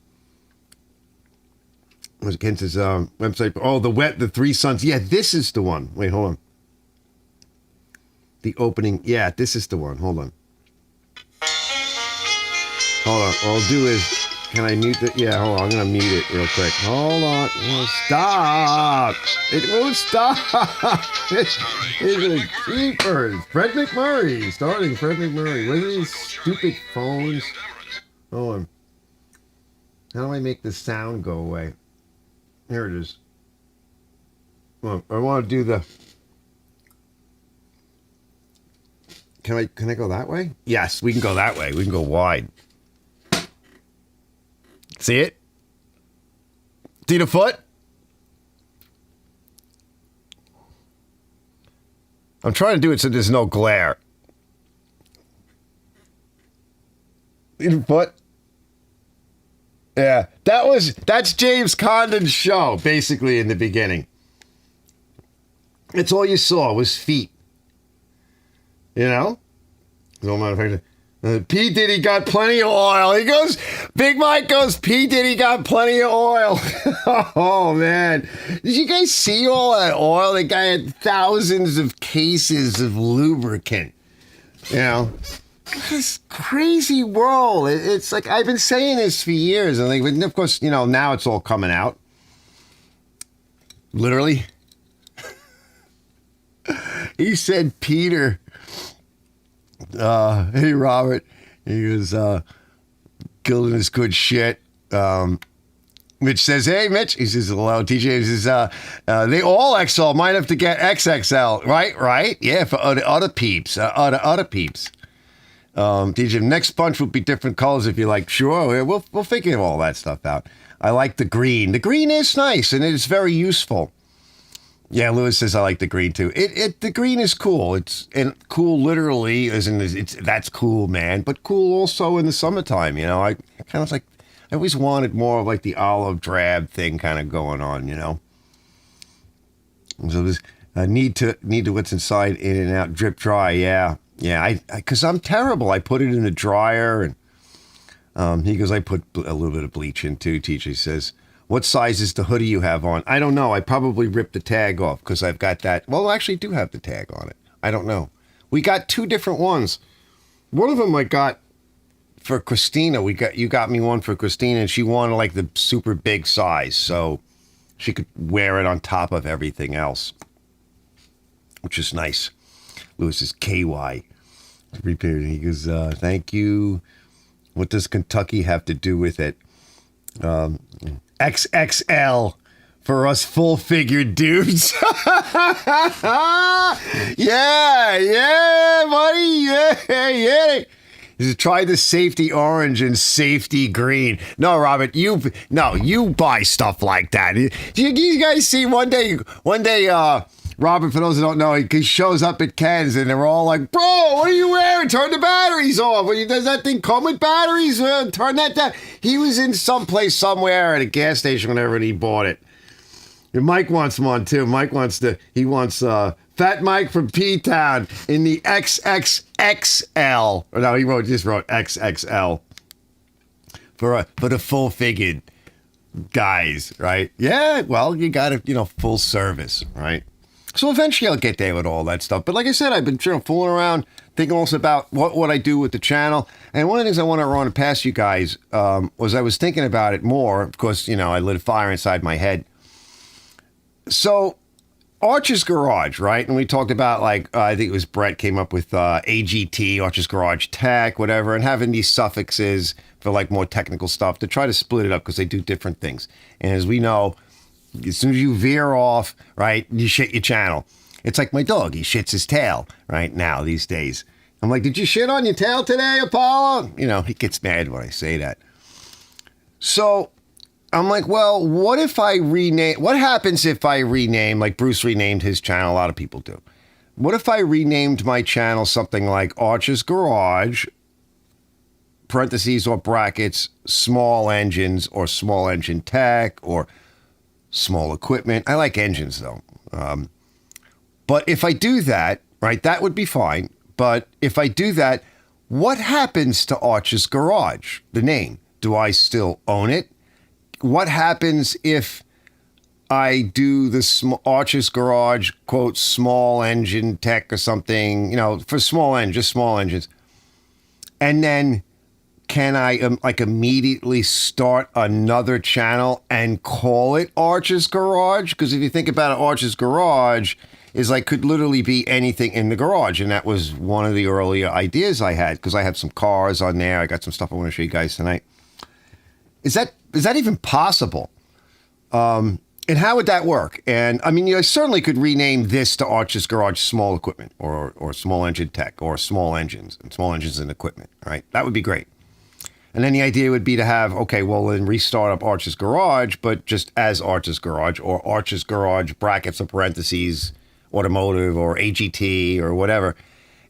A: was against his website. Oh, the Three Sons. Yeah, this is the one. Wait, hold on. The opening. Yeah, this is the one. Hold on. Hold on. What I'll do is, can I mute it? Yeah, hold on. I'm going to mute it real quick. Hold on. Oh, stop. It won't stop. It's a creeper. Fred McMurray. Starting Fred McMurray. What are these stupid phones? Hold on. How do I make the sound go away? Here it is. Well, I want to do the... Can I go that way? Yes, we can go that way. We can go wide. See it? See the foot? I'm trying to do it so there's no glare. See the foot? Yeah, that's James Condon's show, basically, in the beginning. It's all you saw was feet. You know? No matter P. Diddy got plenty of oil. He goes, Big Mike goes, P. Diddy got plenty of oil. Oh, man. Did you guys see all that oil? The guy had thousands of cases of lubricant. You know? This crazy world. It's like, I've been saying this for years. And of course, you know, now it's all coming out. Literally. He said, Peter. Hey, Robert. He was gilding his good shit. Mitch says, hey, Mitch. He says, hello, TJ. He says, they all XL might have to get XXL. Right? Yeah, for other peeps. Other peeps. DJ, next bunch will be different colors if you like. Sure, we'll figure all that stuff out. I like the green. The green is nice, and it is very useful. Yeah, Lewis says I like the green too. The green is cool. It's cool literally, as in that's cool, man. But cool also in the summertime. You know, I kind of like. I always wanted more of like the olive drab thing kind of going on. You know. So this need to what's inside, in and out, drip dry. Yeah. Because I'm terrible. I put it in a dryer, and he goes, I put a little bit of bleach in too. TJ says, what size is the hoodie you have on? I don't know. I probably ripped the tag off because I've got that. Well, I actually do have the tag on it. I don't know. We got two different ones. One of them I got for Christina. You got me one for Christina, and she wanted like the super big size, so she could wear it on top of everything else, which is nice. Lewis is KY. He goes, thank you. What does Kentucky have to do with it? XXL for us full-figured dudes. Yeah, buddy. He says, try the safety orange and safety green. No, Robert, you buy stuff like that. You guys see one day, Robert, for those who don't know, he shows up at Ken's and they're all like, bro, what are you wearing? Turn the batteries off. Does that thing come with batteries? Turn that down. He was in someplace somewhere at a gas station whenever he bought it. And Mike wants one too. Mike wants Fat Mike from P-Town in the XXXL. No, he just wrote XXL for the full-figured guys, right? Yeah, well, you got to, full service, right? So eventually I'll get there with all that stuff. But like I said, I've been fooling around, thinking also about what I do with the channel. And one of the things I want to run past you guys was I was thinking about it more. Of course, I lit a fire inside my head. So Arch's Garage, right? And we talked about, I think it was Brett came up with AGT, Arch's Garage Tech, whatever, and having these suffixes for more technical stuff to try to split it up because they do different things. And as we know, as soon as you veer off, right, you shit your channel. It's like my dog. He shits his tail right now these days. I'm like, did you shit on your tail today, Apollo? He gets mad when I say that. So I'm like, well, what happens if I rename, like Bruce renamed his channel? A lot of people do. What if I renamed my channel something like Arch's Garage, parentheses or brackets, small engines or small engine tech or small equipment? I like engines though. But if I do that, right, that would be fine. But if I do that, what happens to Arch's Garage, the name? Do I still own it? What happens if I do the Arch's Garage, quote, small engine tech or something, for just small engines. And then can I immediately start another channel and call it Arch's Garage? Because if you think about it, Arch's Garage is could literally be anything in the garage. And that was one of the earlier ideas I had because I have some cars on there. I got some stuff I want to show you guys tonight. Is that even possible? And how would that work? And I mean, I certainly could rename this to Arch's Garage Small Equipment or Small Engine Tech or Small Engines and Equipment, right? That would be great. And then the idea would be to have, then restart up Arch's Garage, but just as Arch's Garage or Arch's Garage brackets or parentheses, automotive or AGT or whatever.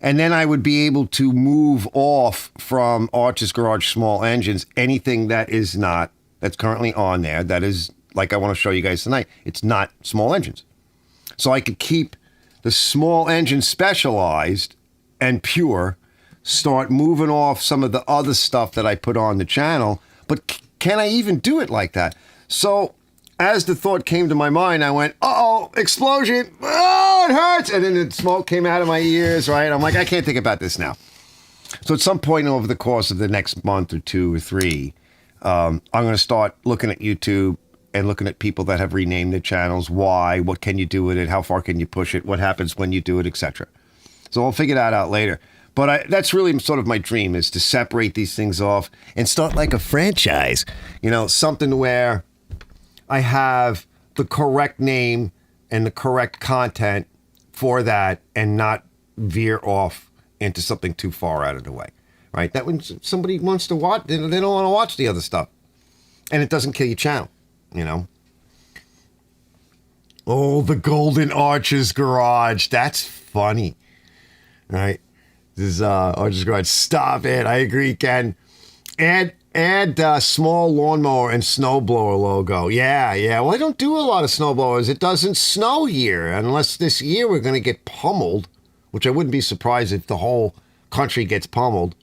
A: And then I would be able to move off from Arch's Garage Small Engines, anything that's currently on there, that is, like I want to show you guys tonight, it's not small engines. So I could keep the small engine specialized and pure, start moving off some of the other stuff that I put on the channel, but can I even do it like that? So as the thought came to my mind, I went, uh-oh, explosion, oh, it hurts, and then the smoke came out of my ears, right? I'm like, I can't think about this now. So at some point over the course of the next month or 2 or 3, I'm going to start looking at YouTube and looking at people that have renamed their channels. Why? What can you do with it? How far can you push it? What happens when you do it, etc. So I'll figure that out later. But that's really sort of my dream, is to separate these things off and start like a franchise. Something where I have the correct name and the correct content for that and not veer off into something too far out of the way, right? That when somebody wants to watch, they don't want to watch the other stuff. And it doesn't kill your channel, Oh, the Golden Arch's Garage. That's funny, right? This is Arch's Garage. Stop it. I agree, Ken. Add small lawnmower and snowblower logo. Yeah. Well, I don't do a lot of snowblowers. It doesn't snow here unless this year we're going to get pummeled, which I wouldn't be surprised if the whole country gets pummeled.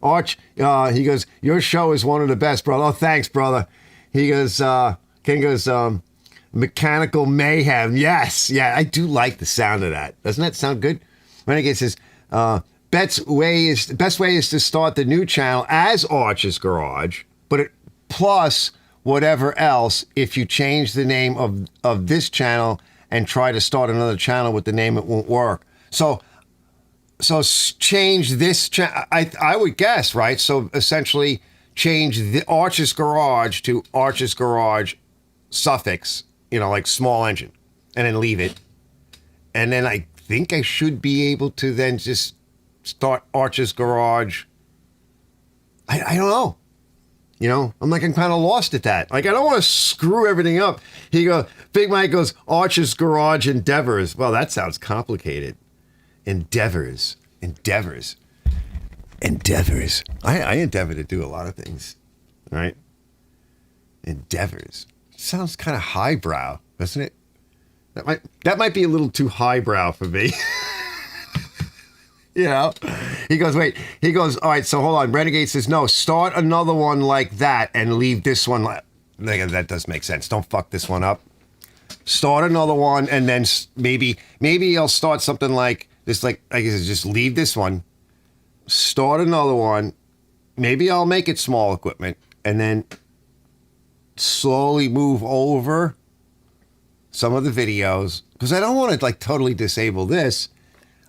A: Arch, he goes, your show is one of the best, brother. Oh, thanks, brother. He goes, Ken goes, mechanical mayhem. Yes. Yeah, I do like the sound of that. Doesn't that sound good? Renegade says, best way is to start the new channel as Arch's Garage, but plus whatever else. If you change the name of this channel and try to start another channel with the name, it won't work. So change this channel. I would guess, right? So essentially change the Arch's Garage to Arch's Garage suffix, like small engine, and then leave it. And then I think I should be able to then just start Arch's Garage I don't know. You know, I'm kind of lost at that. Like, I don't want to screw everything up. Big Mike goes, Arch's Garage Endeavors. Well, that sounds complicated. Endeavors. I endeavor to do a lot of things, right? Endeavors. Sounds kind of highbrow, doesn't it? That might be a little too highbrow for me. You know? He goes, all right, so hold on. Renegade says, no, start another one like that and leave this one. That does make sense. Don't fuck this one up. Start another one, and then maybe I'll start something like this, like I guess just leave this one, start another one. Maybe I'll make it small equipment, and then slowly move over some of the videos, because I don't want to totally disable this.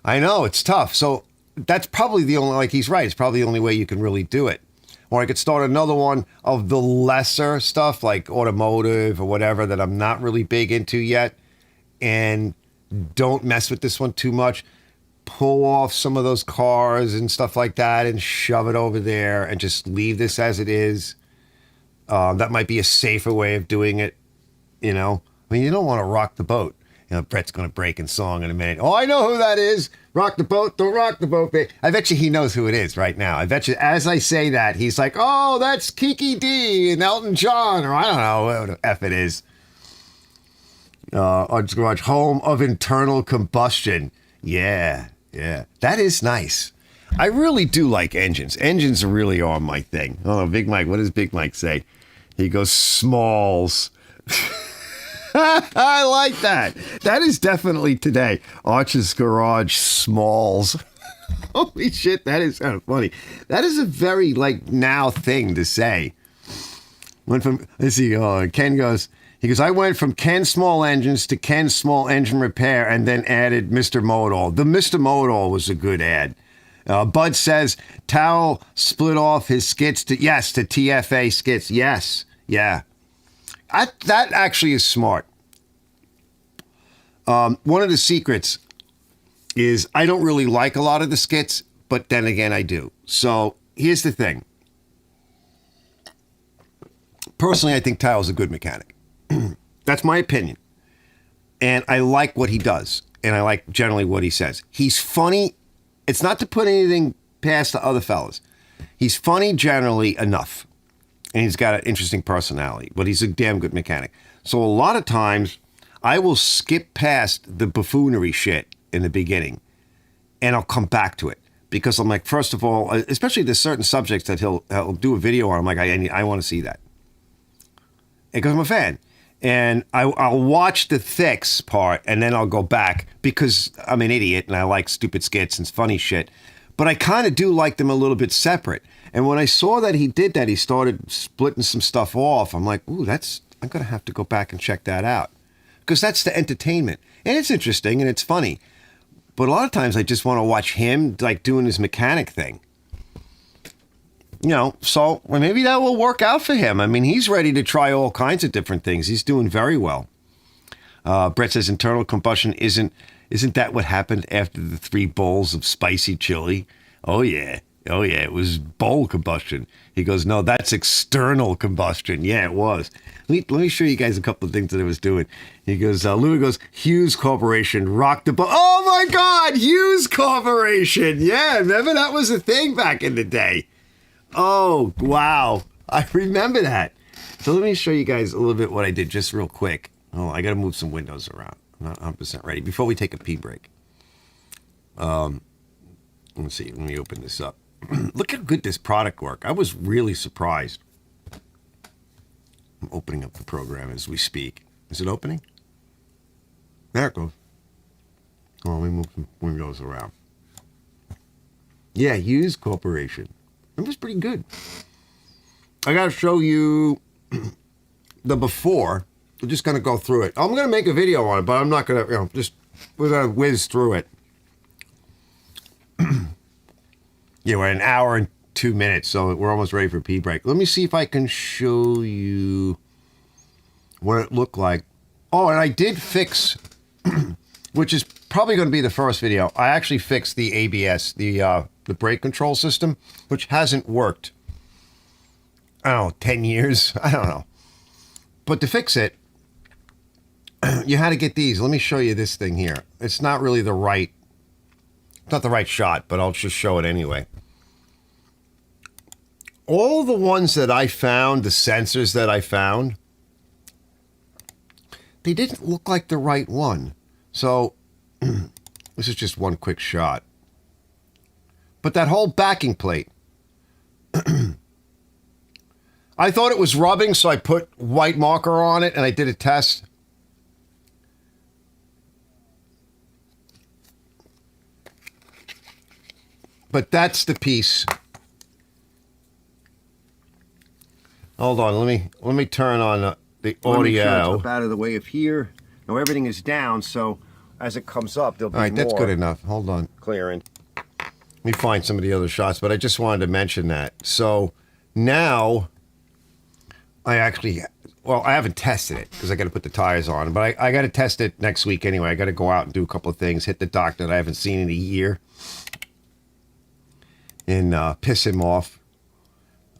A: I know it's tough. So that's probably the only, he's right. It's probably the only way you can really do it. Or I could start another one of the lesser stuff like automotive or whatever that I'm not really big into yet. And don't mess with this one too much. Pull off some of those cars and stuff like that and shove it over there and just leave this as it is. That might be a safer way of doing it. You know, I mean, you don't want to rock the boat. You know, Brett's going to break in song in a minute. Oh, I know who that is. Rock the boat, don't rock the boat, babe. I bet you he knows who it is right now. I bet you as I say that, he's like, oh, that's Kiki D and Elton John, or I don't know what the F it is. Arch Garage, home of internal combustion. Yeah. That is nice. I really do like engines. Engines really are my thing. Oh, Big Mike, what does Big Mike say? He goes, smalls. I like that. That is definitely today. Arch's Garage Smalls. Holy shit, that is kind of funny. That is a very now thing to say. Went from, let's see, Ken goes, I went from Ken Small Engines to Ken Small Engine Repair and then added Mr. Modal. The Mr. Modal was a good ad. Bud says, Towel split off his skits to TFA skits. Yes. Yeah. That actually is smart. One of the secrets is I don't really like a lot of the skits, but then again, I do. So here's the thing. Personally, I think Tao's a good mechanic. That's my opinion. And I like what he does. And I like generally what he says. He's funny. It's not to put anything past the other fellas. He's funny generally enough. And he's got an interesting personality, but he's a damn good mechanic. So a lot of times I will skip past the buffoonery shit in the beginning and I'll come back to it because I'm like, first of all, especially there's certain subjects that he'll do a video on. I'm like, I want to see that. Because I'm a fan. And I'll watch the fix part and then I'll go back because I'm an idiot and I like stupid skits and funny shit. But I kind of do like them a little bit separate. And when I saw that he did that, he started splitting some stuff off. I'm like, ooh, I'm going to have to go back and check that out. Because that's the entertainment. And it's interesting and it's funny. But a lot of times I just want to watch him doing his mechanic thing. You know, so maybe that will work out for him. I mean, he's ready to try all kinds of different things. He's doing very well. Brett says internal combustion isn't that what happened after the 3 bowls of spicy chili? Oh, yeah, it was bowl combustion. He goes, no, that's external combustion. Yeah, it was. Let me show you guys a couple of things that I was doing. He goes, Louis goes, Hughes Corporation, rock the boat. Oh, my God, Hughes Corporation. Yeah, remember that was a thing back in the day. Oh, wow. I remember that. So let me show you guys a little bit what I did just real quick. Oh, I got to move some windows around. I'm not 100% ready. Before we take a pee break. Let's see. Let me open this up. Look how good this product worked. I was really surprised. I'm opening up the program as we speak. Is it opening? There it goes. Oh, let me move some windows around. Yeah, Hughes Corporation. It was pretty good. I got to show you the before. We're just going to go through it. I'm going to make a video on it, but I'm not going to, we're going to whiz through it. Yeah, we're at 1 hour and 2 minutes, so we're almost ready for pee break. Let me see if I can show you what it looked like. Oh, and I did fix, which is probably going to be the first video. I actually fixed the ABS, the brake control system, which hasn't worked I don't know, 10 years. I don't know. But to fix it, you had to get these. Let me show you this thing here. It's not really the right, it's not the right shot, but I'll just show it anyway. All the ones that I found, the sensors that I found, they didn't look like the right one. So this is just one quick shot. But that whole backing plate, I thought it was rubbing, so I put white marker on it and I did a test. But that's the piece. Hold on, let me turn on the audio.
E: Up out of the way of here. Now everything is down, so as it comes up, there'll be
A: All right, that's
E: more
A: good enough. Hold on.
E: clearing.
A: Let me find some of the other shots, but I just wanted to mention that. So now I actually, well, I haven't tested it because I got to put the tires on, but I got to test it next week anyway. I got to go out and do a couple of things, hit the doc that I haven't seen in a year, and piss him off.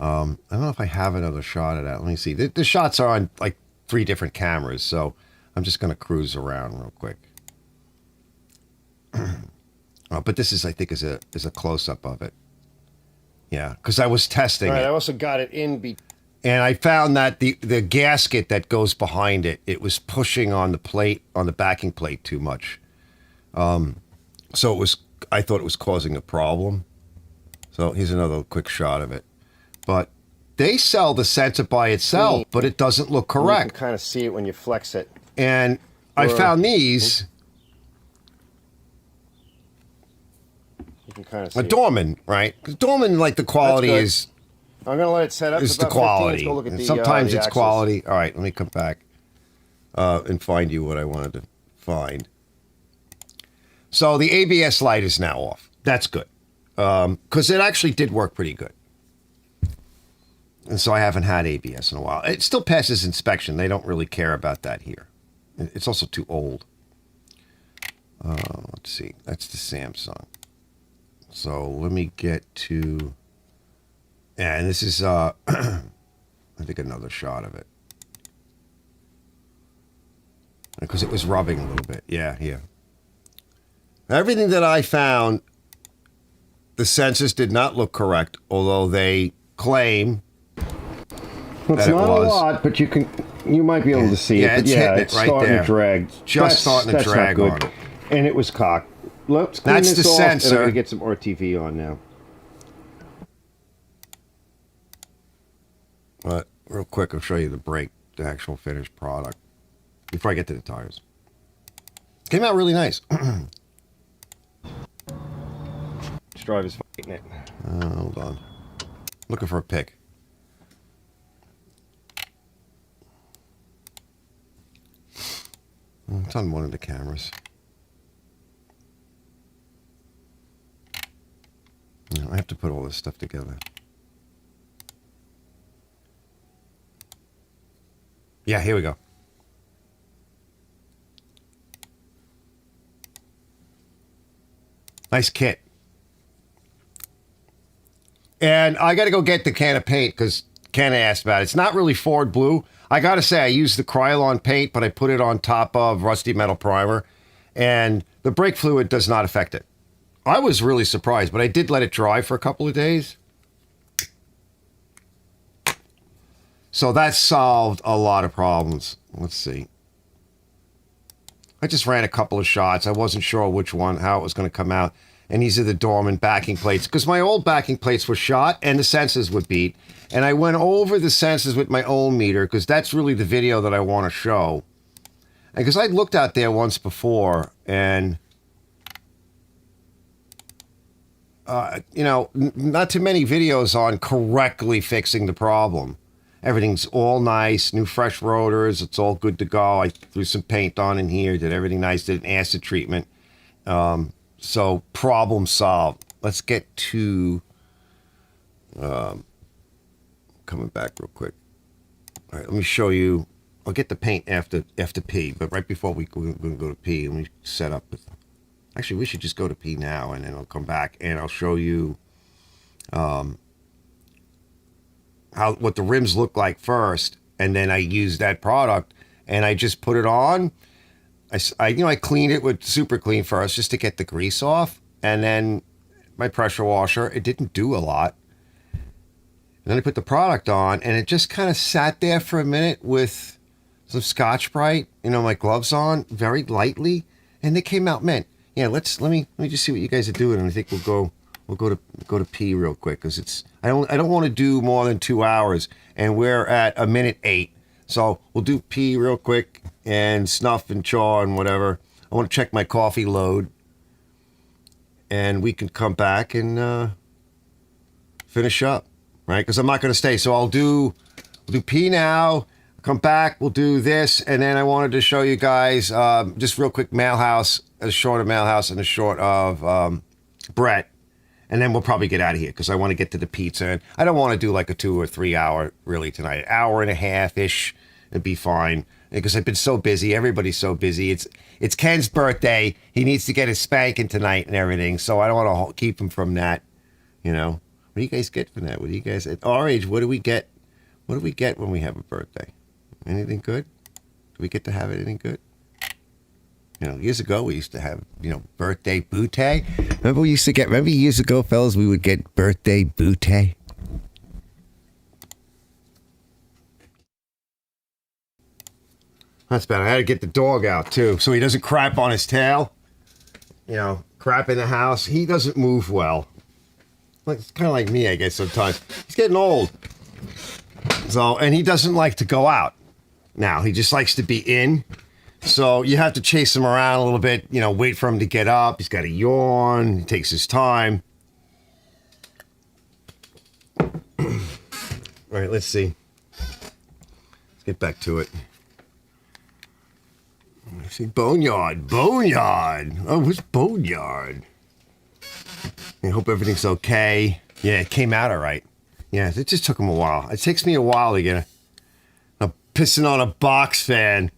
A: I don't know if I have another shot of that. Let me see. The shots are on like 3 different cameras, so I'm just going to cruise around real quick. But this is, I think, is a close-up of it. Yeah, because I was testing
E: All right,
A: it.
E: I also got it in
A: And I found that the gasket that goes behind it, it was pushing on the plate, on the backing plate too much. So it was, I thought it was causing a problem. So here's another quick shot of it. But they sell the sensor by itself, but it doesn't look
E: You
A: correct.
E: can kind of see it when you flex it.
A: And I found these,
E: You can kind of see
A: a Dorman, right? 'Cause Dorman, like the quality
E: good.
A: is
E: I'm going to let it set up.
A: is
E: to
A: the
E: about 15. Let's
A: quality.
E: go look at
A: And
E: the,
A: sometimes
E: the
A: it's
E: axles.
A: quality. All right, let me come back and find you what I wanted to find. So the ABS light is now off. That's good. Because it actually did work pretty good. And so I haven't had ABS in a while. It still passes inspection. They don't really care about that here. It's also too old. Let's see. That's the Samsung. So let me get to... Yeah, and this is, I think, another shot of it. Because it was rubbing a little bit. Yeah, here. Everything that I found, the sensors did not look correct, although they claim
E: It's
A: that it
E: not
A: was.
E: a lot, but you might be able to see
A: Yeah,
E: it. But
A: it's
E: yeah,
A: hitting it
E: it's
A: right
E: starting
A: there.
E: to drag.
A: Just starting to
E: that's not
A: drag
E: good.
A: on it.
E: And it was cocked. Let's clean
A: That's
E: this
A: the
E: off, and
A: sensor.
E: I'm going to get some RTV on now.
A: But real quick, I'll show you the brake, the actual finished product, before I get to the tires. Came out really nice.
E: This driver's fighting it.
A: Hold on. Looking for a pick. It's on one of the cameras. I have to put all this stuff together. Yeah, here we go. Nice kit. And I got to go get the can of paint because Ken asked about it. It's not really Ford blue. I got to say, I used the Krylon paint, but I put it on top of rusty metal primer, and the brake fluid does not affect it. I was really surprised, but I did let it dry for a couple of days. So that solved a lot of problems. Let's see. I just ran a couple of shots. I wasn't sure which one, how it was going to come out. And these are the Dorman backing plates. Because my old backing plates were shot and the sensors would beat. And I went over the sensors with my own meter because that's really the video that I want to show. And because I looked out there once before and... not too many videos on correctly fixing the problem. Everything's all nice, new fresh rotors, it's all good to go. I threw some paint on in here, did everything nice, did an acid treatment. So problem solved. Let's get to coming back real quick. All right, let me show you. I'll get the paint after P, but right before we're going to go to P, let me set up with. Actually, we should just go to P now, and then I'll come back and I'll show you what the rims look like first, and then I use that product, and I just put it on. I cleaned it with SuperClean first just to get the grease off, and then my pressure washer. It didn't do a lot. And then I put the product on, and it just kind of sat there for a minute with some Scotch-Brite, my gloves on, very lightly, and they came out mint. Yeah, let me just see what you guys are doing, and I think we'll go to pee real quick because I don't want to do more than 2 hours, and we're at 1:08, so we'll do pee real quick and snuff and chaw and whatever. I want to check my coffee load, and we can come back and finish up, right? Because I'm not going to stay, so we'll do pee now. Come back, we'll do this, and then I wanted to show you guys just real quick a short of Mailhouse and a short of Brett, and then we'll probably get out of here because I want to get to the pizza, and I don't want to do like a 2 or 3 hour really tonight. An hour and a half ish, it'd be fine because I've been so busy. Everybody's so busy. It's Ken's birthday. He needs to get his spanking tonight and everything, so I don't want to keep him from that. What do you guys get from that? What do you guys at our age? What do we get? What do we get when we have a birthday? Anything good? Do we get to have anything good? Years ago we used to have, birthday bootay. Remember years ago, fellas, we would get birthday bootay? That's bad. I had to get the dog out too, so he doesn't crap on his tail. Crap in the house. He doesn't move well. It's kind of like me, I guess, sometimes. He's getting old. So, and he doesn't like to go out. Now, he just likes to be in. So you have to chase him around a little bit, wait for him to get up. He's got to yawn. He takes his time. All right, let's see. Let's get back to it. Let's see. Boneyard. Oh, who's Boneyard? I hope everything's okay. Yeah, it came out all right. Yeah, it just took him a while. It takes me a while to get a pissing on a box fan.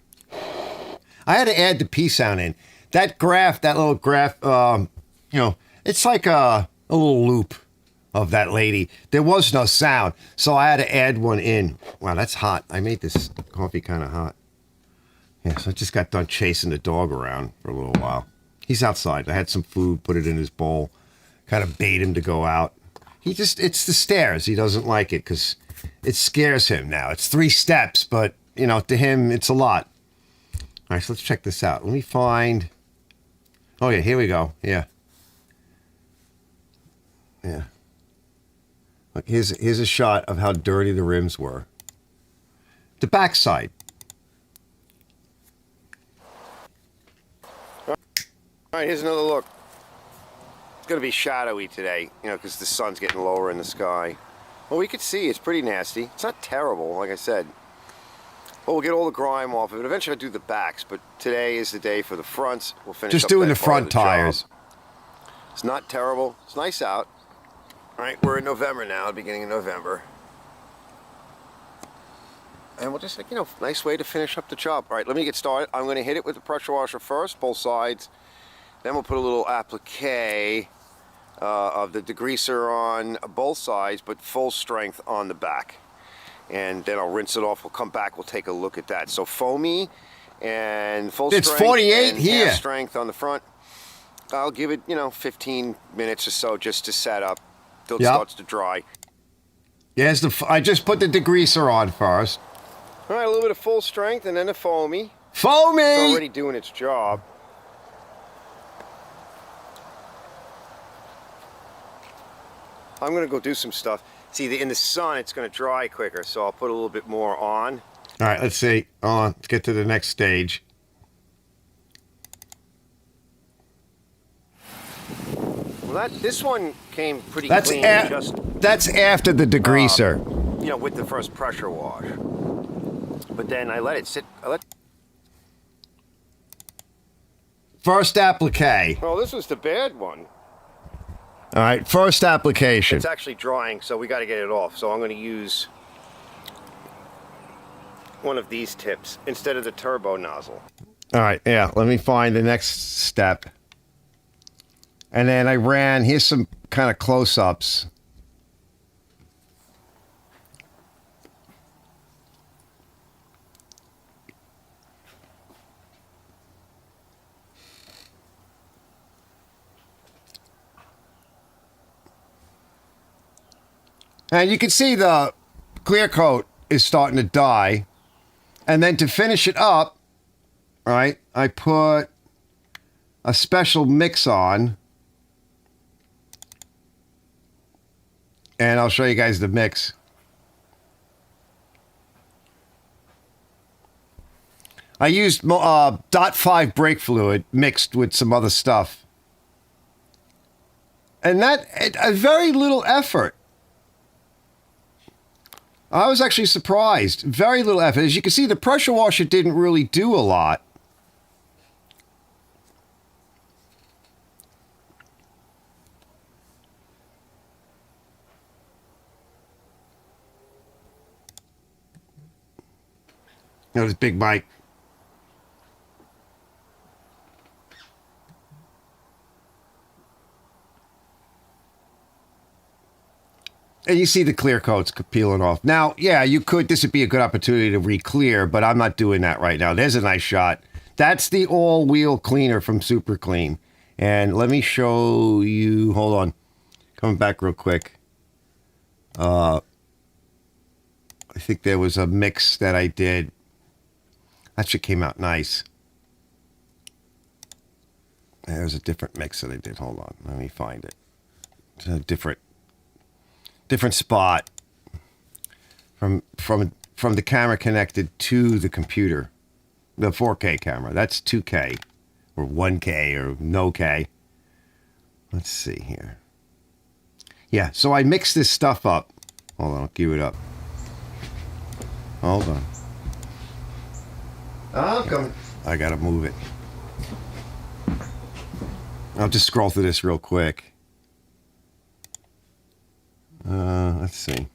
A: I had to add the P sound in. That little graph, it's like a little loop of that lady. There was no sound, so I had to add one in. Wow, that's hot. I made this coffee kind of hot. Yeah, so I just got done chasing the dog around for a little while. He's outside. I had some food, put it in his bowl, kind of bait him to go out. It's the stairs. He doesn't like it because it scares him now. It's 3 steps, but, to him, it's a lot. All right, so let's check this out. Let me find... Oh, yeah, here we go. Yeah. Look, here's a shot of how dirty the rims were. The backside. All right, here's another look. It's going to be shadowy today, because the sun's getting lower in the sky. Well, we could see it's pretty nasty. It's not terrible, like I said. Well, we'll get all the grime off of it. Eventually I'll do the backs, but today is the day for the fronts. We'll finish just
E: up
A: doing
E: that
A: the
E: part
A: front
E: of the job.
A: tires.
E: It's not terrible. It's nice out. All right, we're in November now, beginning of November. And we'll just, nice way to finish up the job. All right, let me get started. I'm going to hit it with the pressure washer first, both sides. Then we'll put a little applique of the degreaser on both sides, but full strength on the back. And then I'll rinse it off. We'll come back. We'll take a look at that. So foamy and full strength.
A: It's 48
E: and
A: here.
E: Half strength on the front. I'll give it, 15 minutes or so just to set up till it starts to dry.
A: Yes, I just put the degreaser on first.
E: All right, a little bit of full strength and then the foamy.
A: Foamy!
E: It's already doing its job. I'm going to go do some stuff. See, in the sun, it's going to dry quicker, so I'll put a little bit more on.
A: All right, let's see. Let's get to the next stage.
E: Well, this one came pretty
A: That's
E: clean.
A: that's after the degreaser.
E: With the first pressure wash. But then I let it sit.
A: First applique.
E: Well, this was the bad one.
A: All right, first application.
E: It's actually drying, so we got to get it off. So I'm going to use one of these tips instead of the turbo nozzle.
A: All right, yeah, let me find the next step. And then here's some kind of close-ups. And you can see the clear coat is starting to die. And then to finish it up, right, I put a special mix on. And I'll show you guys the mix. I used .5 brake fluid mixed with some other stuff. And that, a very little effort. I was actually surprised. Very little effort. As you can see, the pressure washer didn't really do a lot. Notice Big Mike. And you see the clear coats peeling off. Now, yeah, you could, this would be a good opportunity to re-clear, but I'm not doing that right now. There's a nice shot. That's the all-wheel cleaner from SuperClean. And let me show you, hold on, coming back real quick. I think there was a mix that I did. That shit came out nice. There's a different mix that I did. Hold on, let me find it. It's a different spot from the camera connected to the computer, the 4K camera. That's 2K or 1K or no K. Let's see here. Yeah, so I mixed this stuff up. Hold on, I'll cue it up. Hold on. I'm coming. I gotta move it. I'll just scroll through this real quick. Let's see.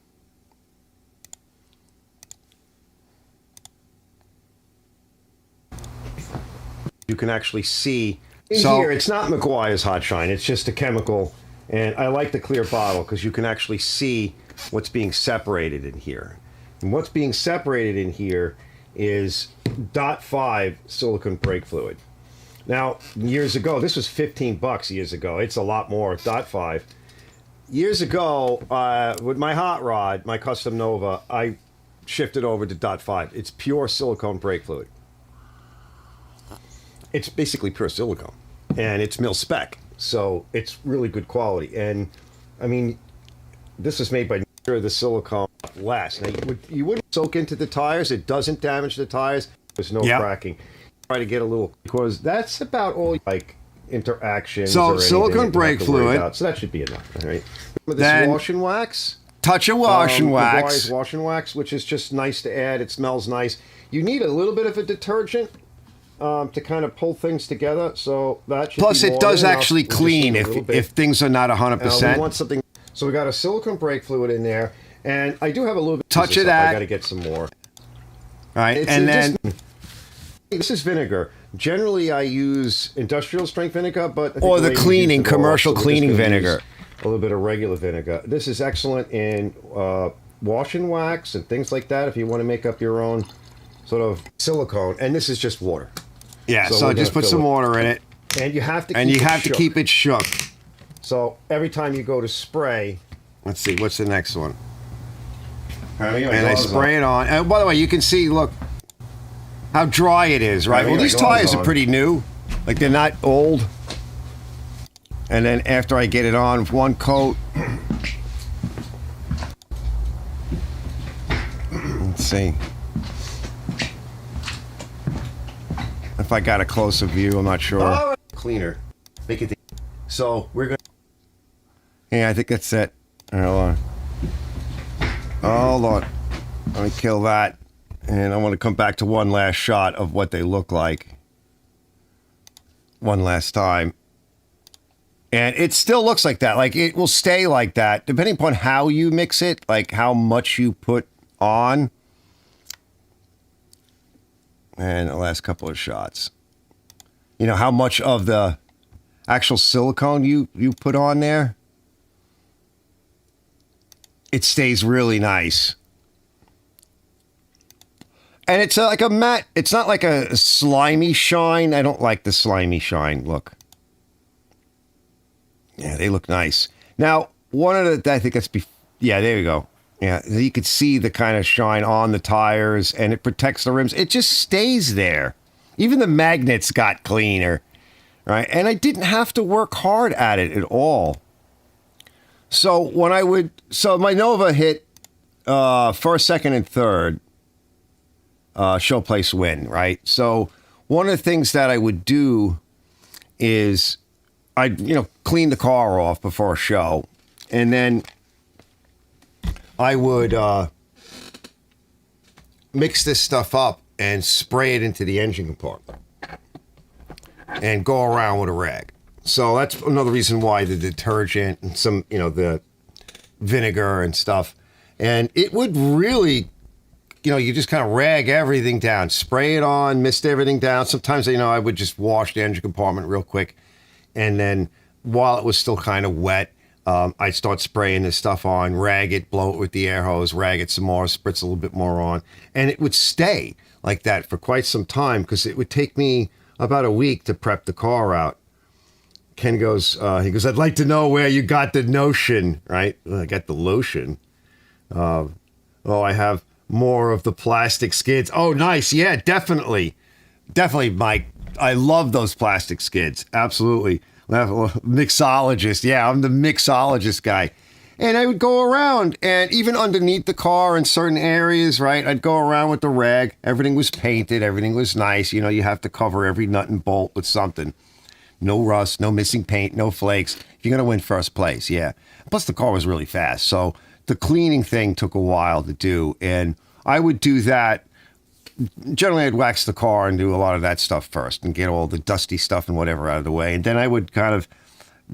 A: You can actually see in here. It's not McGuire's Hot Shine. It's just a chemical, and I like the clear bottle because you can actually see what's being separated in here. And what's being separated in here is .5 silicone brake fluid. Now, years ago, this was $15 years ago. It's a lot more. .5. Years ago, with my hot rod, my Custom Nova, I shifted over to .5. It's pure silicone brake fluid. It's basically pure silicone, and it's mil spec, so it's really good quality. And I mean, this is made by the silicone lasts. Now, you wouldn't soak into the tires. It doesn't damage the tires. There's no cracking. Try to get a little, because that's about all like interactions. So silicone brake fluid. So that should be enough, right? This then, wash and wax. Touch of wash and wax. Wash and wax, which is just nice to add. It smells nice. You need a little bit of a detergent to kind of pull things together. So that should plus it does actually clean if things are not 100%. We want something. So we got a silicone brake fluid in there, and I do have a little bit. Touch of that. I got to get some more. All right, and then this is vinegar. Generally, I use industrial strength vinegar, but or the cleaning, commercial cleaning vinegar. A little bit of regular vinegar. This is excellent in wash and wax and things like that. If you want to make up your own sort of silicone, and this is just water. Yeah, so just put some water in it, and you have to keep it shook. So every time you go to spray, let's see, what's the next one? And I spray it on. And by the way, you can see, look, how dry it is, right? Well, these tires are pretty new. Like, they're not old. And then after I get it on one coat, let's see. If I got a closer view, I'm not sure. Cleaner. Make it. So we're going to. Yeah, I think that's it. Hold on. Hold on. Let me kill that. And I want to come back to one last shot of what they look like. One last time. And it still looks like that. Like, it will stay like that, depending upon how you mix it, like how much you put on. And the last couple of shots. You know, how much of the actual silicone you put on there. It stays really nice. And it's like a matte. It's not like a slimy shine. I don't like the slimy shine. Look. Yeah, they look nice. Now, one of the, I think that's Yeah, there you go. Yeah, you could see the kind of shine on the tires, and it protects the rims. It just stays there. Even the magnets got cleaner, right? And I didn't have to work hard at it at all. So my Nova hit first, second, and third show place win, right? So one of the things that I would do is I'd clean the car off before a show, and then I would mix this stuff up and spray it into the engine compartment and go around with a rag. So that's another reason why the detergent and some, the vinegar and stuff. And it would really, you just kind of rag everything down, spray it on, mist everything down. Sometimes, I would just wash the engine compartment real quick. And then while it was still kind of wet, I'd start spraying this stuff on, rag it, blow it with the air hose, rag it some more, spritz a little bit more on. And it would stay like that for quite some time because it would take me about a week to prep the car out. Ken goes, I'd like to know where you got the notion, right? Well, I got the lotion. I have more of the plastic skids. Oh, nice. Yeah, definitely. Definitely, Mike. I love those plastic skids. Absolutely. Mixologist. Yeah, I'm the mixologist guy. And I would go around and even underneath the car in certain areas, right? I'd go around with the rag. Everything was painted. Everything was nice. You have to cover every nut and bolt with something. No rust, no missing paint, no flakes. You're going to win first place. Yeah. Plus the car was really fast. So the cleaning thing took a while to do. And I would do that. Generally, I'd wax the car and do a lot of that stuff first and get all the dusty stuff and whatever out of the way. And then I would kind of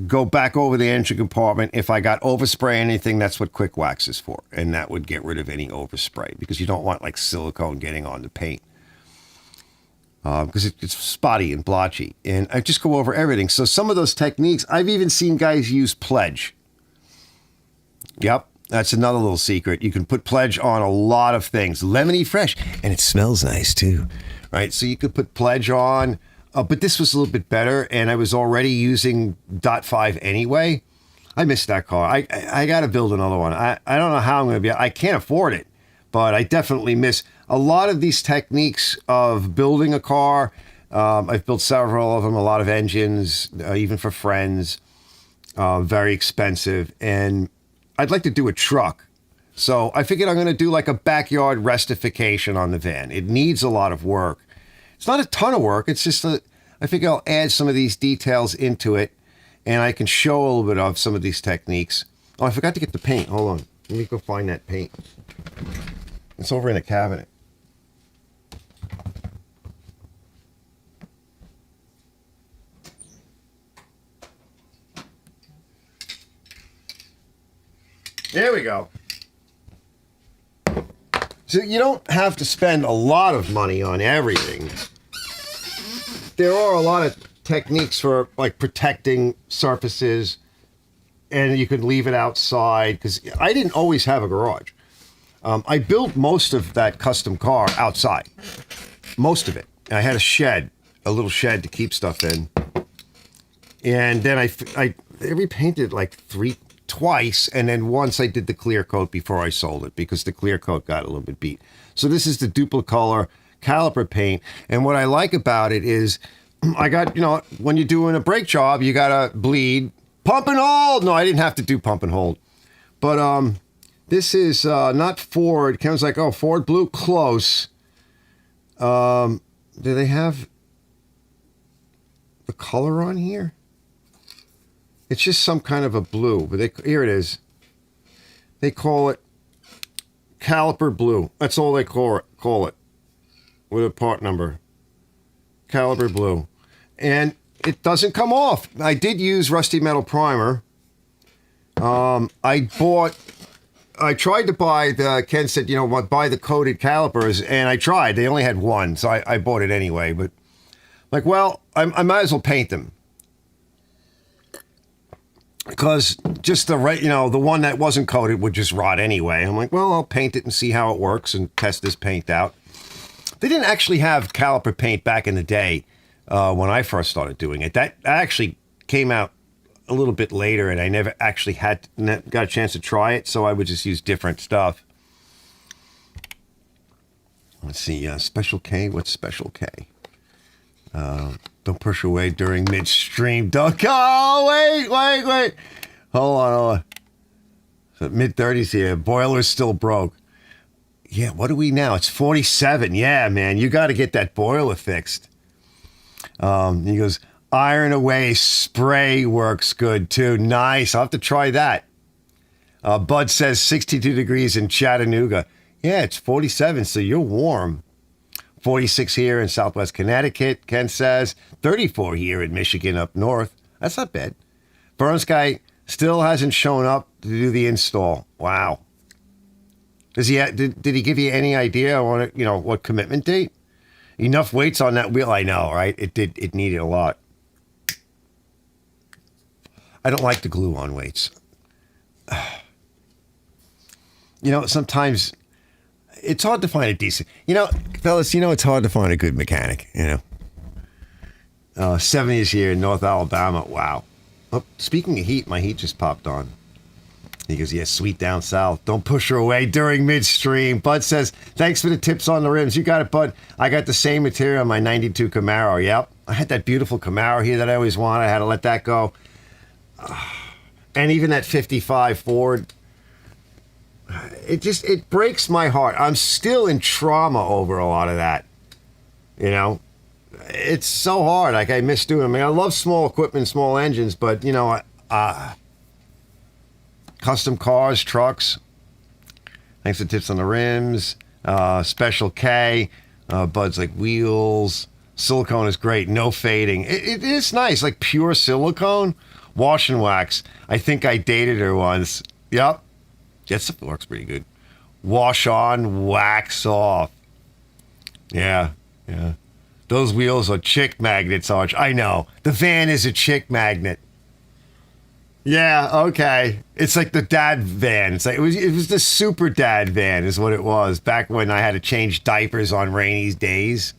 A: go back over the engine compartment. If I got overspray anything, that's what quick wax is for. And that would get rid of any overspray because you don't want like silicone getting on the paint. Because it's spotty and blotchy. And I just go over everything. So some of those techniques, I've even seen guys use Pledge. Yep. That's another little secret. You can put Pledge on a lot of things. Lemony fresh. And it smells nice too. Right? So you could put Pledge on. But this was a little bit better. And I was already using .5 anyway. I missed that car. I got to build another one. I don't know how I'm going to be. I can't afford it. But I definitely miss a lot of these techniques of building a car. I've built several of them, a lot of engines, even for friends. Very expensive. And I'd like to do a truck. So I figured I'm going to do like a backyard restification on the van. It needs a lot of work. It's not a ton of work. It's just I figure I'll add some of these details into it and I can show a little bit of some of these techniques. Oh, I forgot to get the paint. Hold on. Let me go find that paint. It's over in the cabinet. There we go. So you don't have to spend a lot of money on everything. There are a lot of techniques for like protecting surfaces, and you could leave it outside because I didn't always have a garage. I built most of that custom car outside. Most of it. I had a little shed to keep stuff in. And then I repainted like twice, and then once I did the clear coat before I sold it because the clear coat got a little bit beat. So this is the Duplicolor Caliper paint, and what I like about it is I got, when you're doing a brake job, you gotta bleed, pump and hold. No, I didn't have to do pump and hold, but this is not Ford. Ken's like, oh, Ford blue, close. Do they have the color on here? It's just some kind of a blue, but here it is. They call it Caliper blue. That's all they call it with a part number. Caliper blue. And it doesn't come off. I did use rusty metal primer. I tried to buy Ken said, buy the coated calipers, and I tried. They only had one, so I bought it anyway. But like, well, I might as well paint them. Because just the one that wasn't coated would just rot anyway. I'm like, well, I'll paint it and see how it works and test this paint out. They didn't actually have caliper paint back in the day when I first started doing it. That actually came out a little bit later, and I never actually got a chance to try it, so I would just use different stuff. Let's see, Special K. What's Special K? Don't push away during midstream. Oh, wait. Hold on. So mid-30s here. Boiler's still broke. Yeah, what are we now? It's 47. Yeah, man, you got to get that boiler fixed. He goes, iron away spray works good too. Nice. I'll have to try that. Bud says 62 degrees in Chattanooga. Yeah, it's 47, so you're warm. 46 here in Southwest Connecticut, Ken says. 34 here in Michigan up north. That's not bad. Burns guy still hasn't shown up to do the install. Wow. Does he? Did he give you any idea on what commitment date? Enough weights on that wheel, I know, right? It needed a lot. I don't like to glue on weights. Sometimes it's hard to find a decent. Fellas, it's hard to find a good mechanic. 70s here in North Alabama. Wow. Oh, speaking of heat, my heat just popped on. He goes, yeah, sweet down south. Don't push her away during midstream. Bud says, thanks for the tips on the rims. You got it, Bud. I got the same material on my 92 Camaro. Yep. I had that beautiful Camaro here that I always wanted. I had to let that go. And even that 55 Ford. It breaks my heart. I'm still in trauma over a lot of that. It's so hard. Like, I miss doing it. I mean, I love small equipment, small engines, but, custom cars, trucks. Thanks for tips on the rims. Special K. Bud's like wheels. Silicone is great. No fading. It is nice. Like pure silicone. Wash and wax. I think I dated her once. Yep. Yes, it works pretty good. Wash on, wax off. Yeah. Those wheels are chick magnets, Arch. I know. The van is a chick magnet. Yeah, okay. It's like the dad van. It's like it was the super dad van is what it was back when I had to change diapers on rainy days.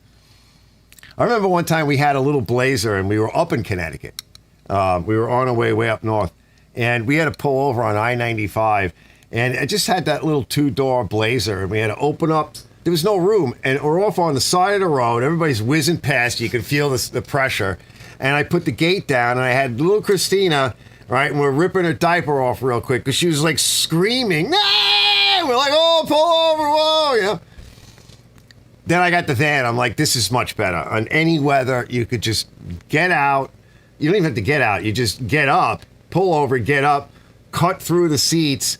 A: I remember one time we had a little Blazer and we were up in Connecticut. We were on our way up north, and we had to pull over on I-95, and I just had that little 2-door Blazer, and we had to open up. There was no room, and we're off on the side of the road. Everybody's whizzing past. You can feel the pressure, and I put the gate down, and I had little Christina. Right, and we're ripping her diaper off real quick because she was like screaming. Ah! We're like, oh, pull over, whoa, Then I got the van. I'm like, this is much better. On any weather, you could just get out. You don't even have to get out. You just get up, pull over, get up, cut through the seats,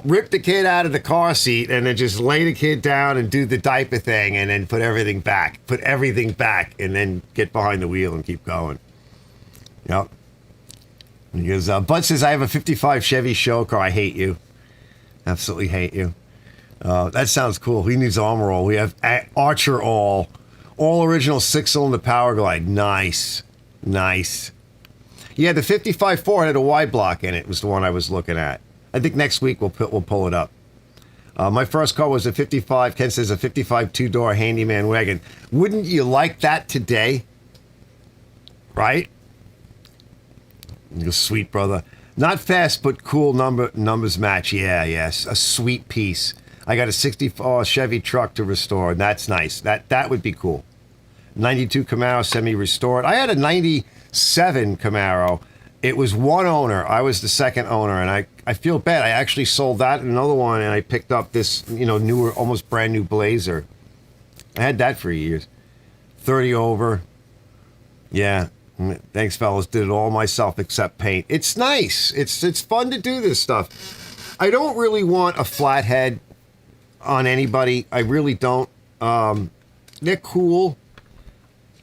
A: rip the kid out of the car seat, and then just lay the kid down and do the diaper thing, and then put everything back, and then get behind the wheel and keep going. Yep. He goes, Bud says, I have a 55 Chevy show car. I hate you. Absolutely hate you. That sounds cool. He needs armor all. We have Archer all original 6-cylinder power glide. Nice. Yeah, the 55 Ford had a Y block in it. Was the one I was looking at. I think next week we'll pull it up. My first car was a 55. Ken says a 55 2-door handyman wagon. Wouldn't you like that today? Right? You sweet brother. Not fast, but cool numbers match. Yeah, yes. A sweet piece. I got a 64 Chevy truck to restore. That's nice. That would be cool. 92 Camaro semi-restored. I had a 97 Camaro. It was one owner. I was the second owner, and I feel bad. I actually sold that and another one, and I picked up this, newer, almost brand new Blazer. I had that for years. 30 over. Yeah. Thanks, fellas. Did it all myself except paint. It's nice. It's fun to do this stuff. I don't really want a flathead on anybody. I really don't. They're cool.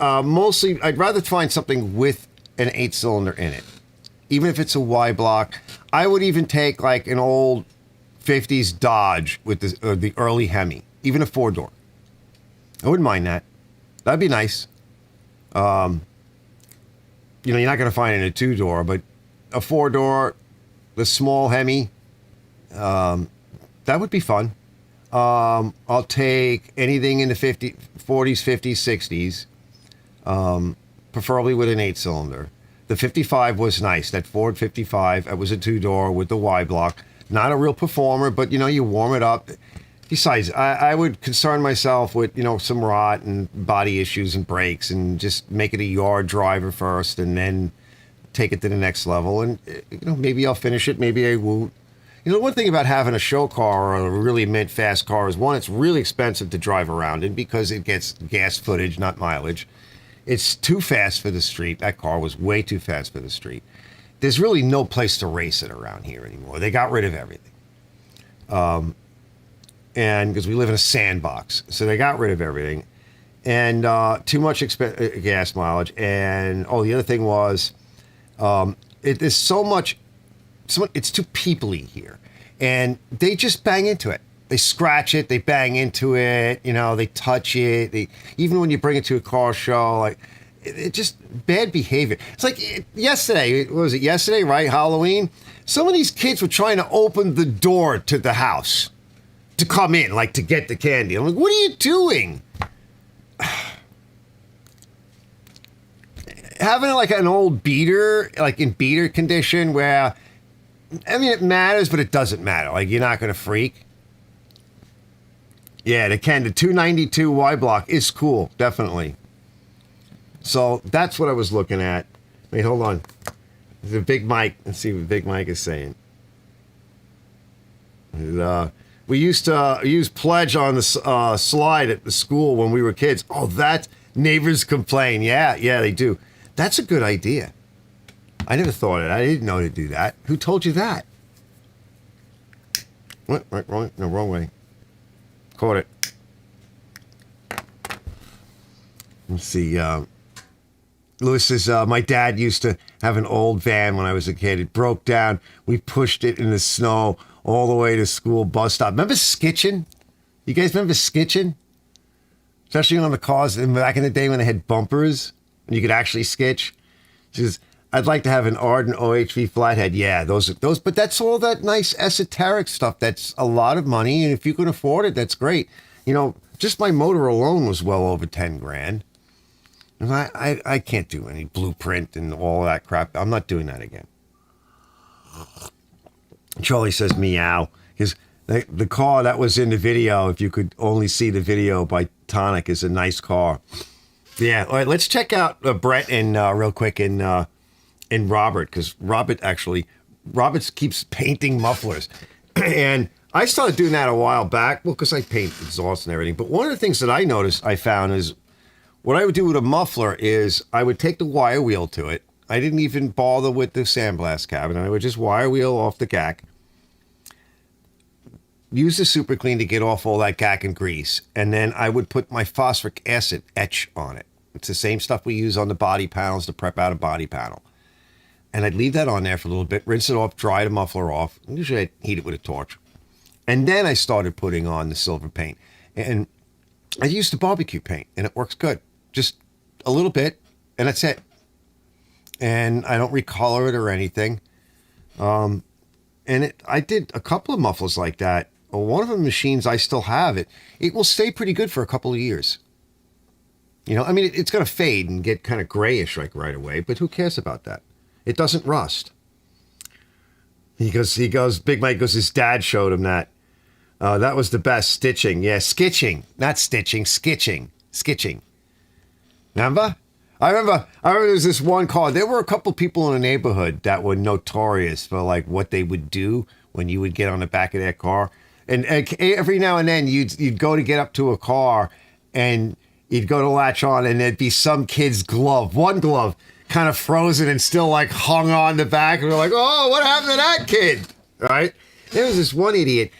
A: Mostly, I'd rather find something with an 8-cylinder in it. Even if it's a Y block. I would even take like an old 50s Dodge with the early Hemi. Even a 4-door. I wouldn't mind that. That'd be nice. You're not going to find it in a 2-door, but a 4-door, the small Hemi, that would be fun. I'll take anything in the 40s, 50s, 60s, preferably with an 8-cylinder. the 55 was nice. That Ford 55, it was a 2-door with the Y block. Not a real performer, but, you warm it up. Besides, I would concern myself with, some rot and body issues and brakes and just make it a yard driver first and then take it to the next level. And, maybe I'll finish it. Maybe I won't. One thing about having a show car or a really mint-fast car is, one, it's really expensive to drive around in because it gets gas footage, not mileage. It's too fast for the street. That car was way too fast for the street. There's really no place to race it around here anymore. They got rid of everything. And because we live in a sandbox, so they got rid of everything. And too much gas mileage. And, the other thing was, there's so much, it's too people-y here. And they just bang into it. They scratch it, they bang into it, they touch it. Even when you bring it to a car show, like, it just bad behavior. It's like yesterday, what was it yesterday, right? Halloween? Some of these kids were trying to open the door to the house to come in, like to get the candy. I'm like, what are you doing? Having like an old beater, like in beater condition where, it matters, but it doesn't matter. Like, you're not going to freak. Yeah, the 292 Y block is cool, definitely. So that's what I was looking at. Wait, hold on. The Big Mike. Let's see what Big Mike is saying. We used to use pledge on the slide at the school when we were kids. Oh, that neighbors complain. Yeah, they do. That's a good idea. I never thought of it. I didn't know to do that. Who told you that? What? Right, wrong? No, wrong way. Caught it. Let's see. Lewis says, my dad used to have an old van when I was a kid. It broke down. We pushed it in the snow all the way to school bus stop. Remember skitching? You guys remember skitching? Especially on the cars back in the day when they had bumpers and you could actually skitch. She says, I'd like to have an Arden OHV flathead. Yeah, those, but that's all that nice esoteric stuff. That's a lot of money. And if you can afford it, that's great. Just my motor alone was well over 10 grand. And I can't do any blueprint and all that crap. I'm not doing that again. Charlie says meow. Because the car that was in the video, if you could only see the video by Tonic, is a nice car. Yeah, all right, let's check out Brett and real quick and Robert, because Robert keeps painting mufflers. And I started doing that a while back, because I paint exhaust and everything. But one of the things that I found is, what I would do with a muffler is I would take the wire wheel to it. I didn't even bother with the sandblast cabinet. I would just wire wheel off the gack. Use the SuperClean to get off all that gack and grease. And then I would put my phosphoric acid etch on it. It's the same stuff we use on the body panels to prep out a body panel. And I'd leave that on there for a little bit, rinse it off, dry the muffler off. Usually I'd heat it with a torch. And then I started putting on the silver paint. And I used the barbecue paint, and it works good. Just a little bit, and that's it. And I don't recolor it or anything. I did a couple of mufflers like that. One of the machines I still have, it will stay pretty good for a couple of years. It's going to fade and get kind of grayish right away, but who cares about that? It doesn't rust. He goes, Big Mike goes, his dad showed him that. That was the best stitching. Yeah, skitching, not stitching, skitching. Remember? I remember there was this one car. There were a couple people in the neighborhood that were notorious for like what they would do when you would get on the back of their car. And every now and then you'd go to get up to a car and you'd go to latch on and there'd be some kid's glove, one glove, kind of frozen and still like hung on the back. And we're like, oh, what happened to that kid? Right? There was this one idiot.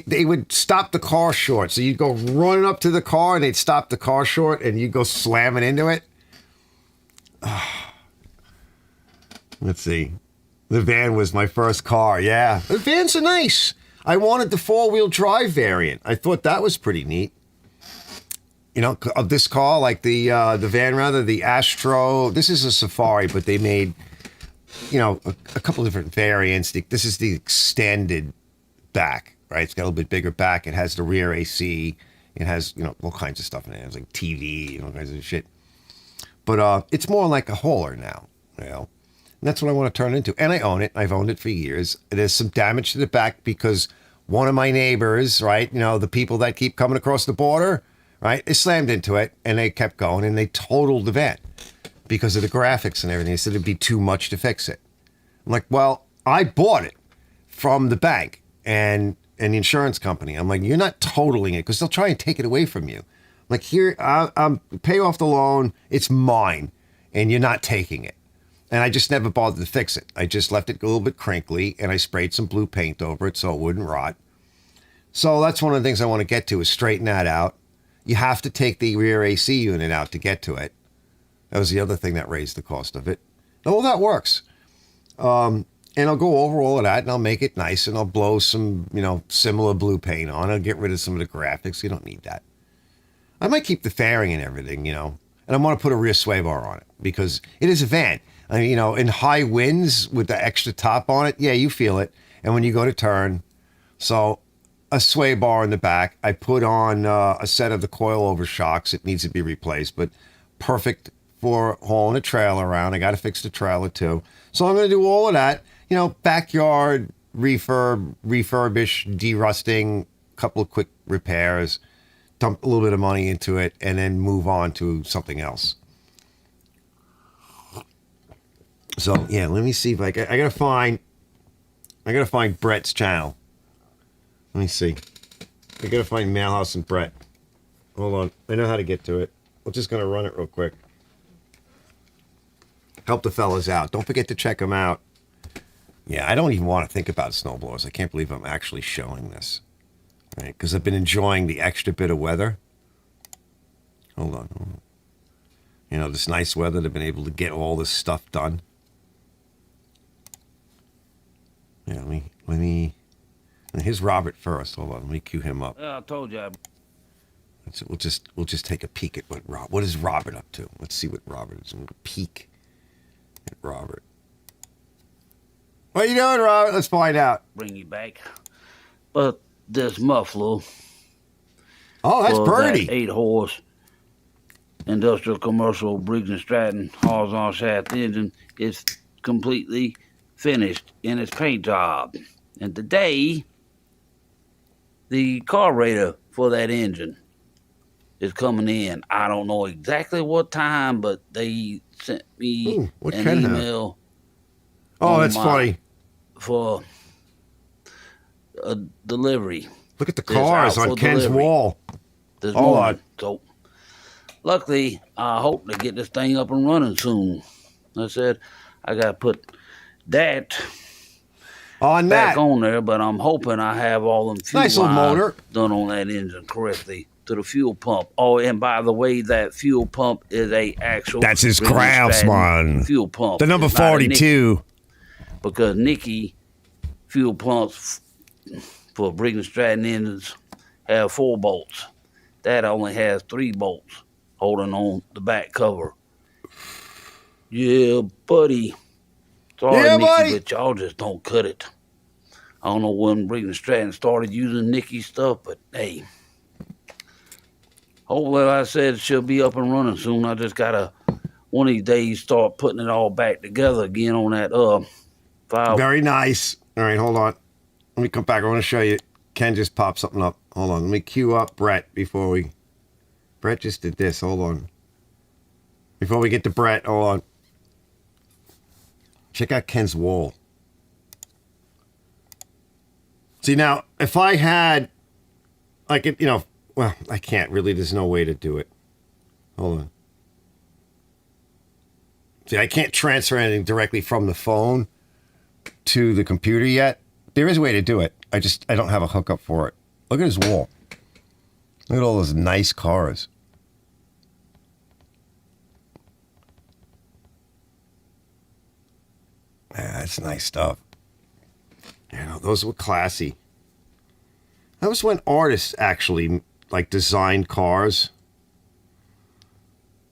A: They would stop the car short. So you'd go running up to the car and they'd stop the car short and you'd go slamming into it. Let's see. The van was my first car. Yeah. The vans are nice. I wanted the 4-wheel drive variant. I thought that was pretty neat. Of this car, like the van rather, the Astro. This is a Safari, but they made, a couple different variants. This is the extended back, right? It's got a little bit bigger back. It has the rear AC. It has, all kinds of stuff in it. It has like TV and all kinds of shit. But it's more like a hauler now, And that's what I want to turn it into. And I own it. I've owned it for years. There's some damage to the back because one of my neighbors, right, the people that keep coming across the border, right, they slammed into it and they kept going and they totaled the van because of the graphics and everything. They said it'd be too much to fix it. I'm like, well, I bought it from the bank and the insurance company. I'm like, you're not totaling it because they'll try and take it away from you. Like, here, I'm pay off the loan. It's mine and you're not taking it. And I just never bothered to fix it. I just left it a little bit crinkly and I sprayed some blue paint over it so it wouldn't rot. So that's one of the things I want to get to is straighten that out. You have to take the rear AC unit out to get to it. That was the other thing that raised the cost of it. All that works. And I'll go over all of that and I'll make it nice and I'll blow some, similar blue paint on. I'll get rid of some of the graphics. You don't need that. I might keep the fairing and everything, and I want to put a rear sway bar on it because it is a van. I mean, in high winds with the extra top on it, yeah, you feel it. And when you go to turn, so a sway bar in the back. I put on a set of the coil over shocks. It needs to be replaced, but perfect for hauling a trailer around. I got to fix the trailer too. So I'm going to do all of that, backyard refurbish, derusting, couple of quick repairs, dump a little bit of money into it, and then move on to something else. So yeah, let me see if I gotta find Brett's channel. Let me see. I gotta find Mailhouse and Brett. Hold on, I know how to get to it. We're just gonna run it real quick. Help the fellas out. Don't forget to check them out. Yeah, I don't even want to think about snowblowers. I can't believe I'm actually showing this. Right, because I've been enjoying the extra bit of weather. Hold on. This nice weather. They've been able to get all this stuff done. Yeah, let me. Here's Robert first. Hold on, let me cue him up.
F: I told you.
A: We'll just take a peek at what is Robert up to. Let's see what Robert is. I'm gonna peek at Robert. What are you doing, Robert? Let's find out.
F: Bring you back. But this muffler.
A: Oh, that's pretty.
F: 8-horse industrial commercial Briggs and Stratton horizontal shaft engine is completely finished in its paint job. And today, the carburetor for that engine is coming in. I don't know exactly what time, but they sent me an email.
A: Oh, that's funny.
F: For a delivery.
A: Look at the cars on Ken's wall.
F: This morning. So, luckily, I hope to get this thing up and running soon. I said, I got to put that back on there, but I'm hoping I have all them fuel
A: nice little motor
F: done on that engine correctly to the fuel pump. Oh, and by the way, that fuel pump is a actual.
A: That's his Craftsman
F: fuel pump.
A: The number 42.
F: Because Nicky fuel pumps for Briggs and Stratton engines have 4 bolts. That only has 3 bolts holding on the back cover. Yeah, buddy. Sorry, Nicky, buddy. But y'all just don't cut it. I don't know when Briggs and Stratton started using Nicky's stuff, but hey. Hopefully, like I said, she'll be up and running soon. I just gotta, one of these days, start putting it all back together again on that file.
A: Very nice. All right, hold on. Let me come back. I want to show you. Ken just popped something up. Hold on. Let me cue up Brett before we. Brett just did this. Hold on. Before we get to Brett, hold on. Check out Ken's wall. See, now, if I had, well, I can't really. There's no way to do it. Hold on. See, I can't transfer anything directly from the phone to the computer yet. There is a way to do it. I don't have a hookup for it. Look at his wall. Look at all those nice cars. Yeah, that's nice stuff. Those were classy. That was when artists actually designed cars.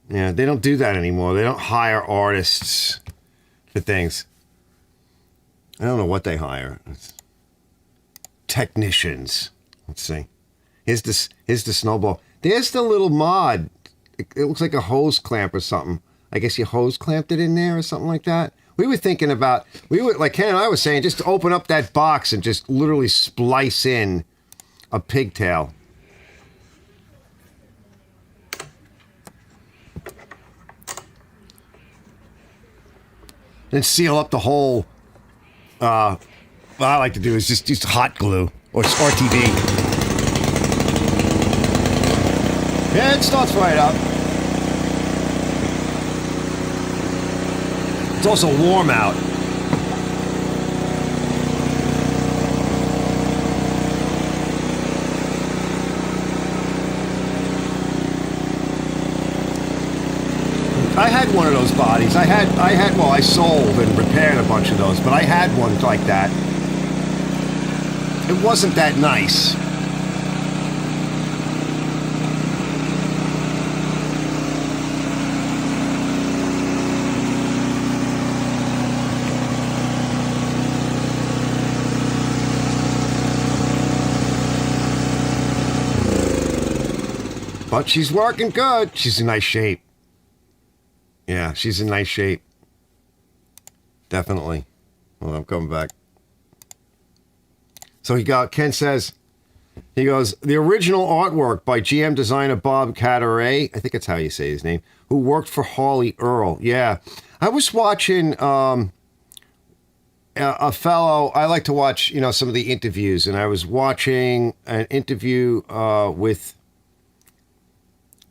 A: Yeah, they don't do that anymore. They don't hire artists for things. I don't know what they hire. It's technicians. Let's see. Here's the snowball. There's the little mod. It looks like a hose clamp or something. I guess you hose clamped it in there or something like that. We were thinking about, like Ken and I was saying, just to open up that box and just literally splice in a pigtail. And seal up the whole. What I like to do is just use hot glue or RTV. Yeah, it starts right up. It's also warm out. I had one of those bodies. Well, I sold and repaired a bunch of those, but I had one like that. It wasn't that nice. But she's working good. She's in nice shape. Yeah, she's in nice shape. Definitely. Well, I'm coming back. So Ken says, he goes, the original artwork by GM designer Bob Cadaret, I think that's how you say his name, who worked for Harley Earl. Yeah. I was watching a fellow, I like to watch, some of the interviews, and I was watching an interview with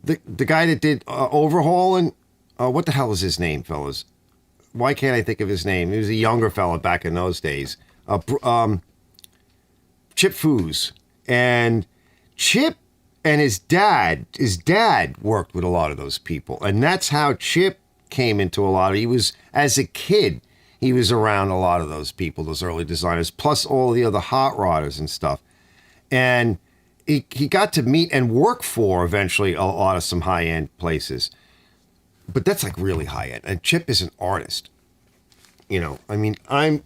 A: the guy that did Overhauling. What the hell is his name, fellas? Why can't I think of his name? He was a younger fella back in those days. Chip Foose. And Chip and his dad worked with a lot of those people. And that's how Chip came into a lot of, as a kid, he was around a lot of those people, those early designers, plus all the other hot rodders and stuff. And he got to meet and work for, eventually, a lot of some high-end places. But that's like really high end. And Chip is an artist. I'm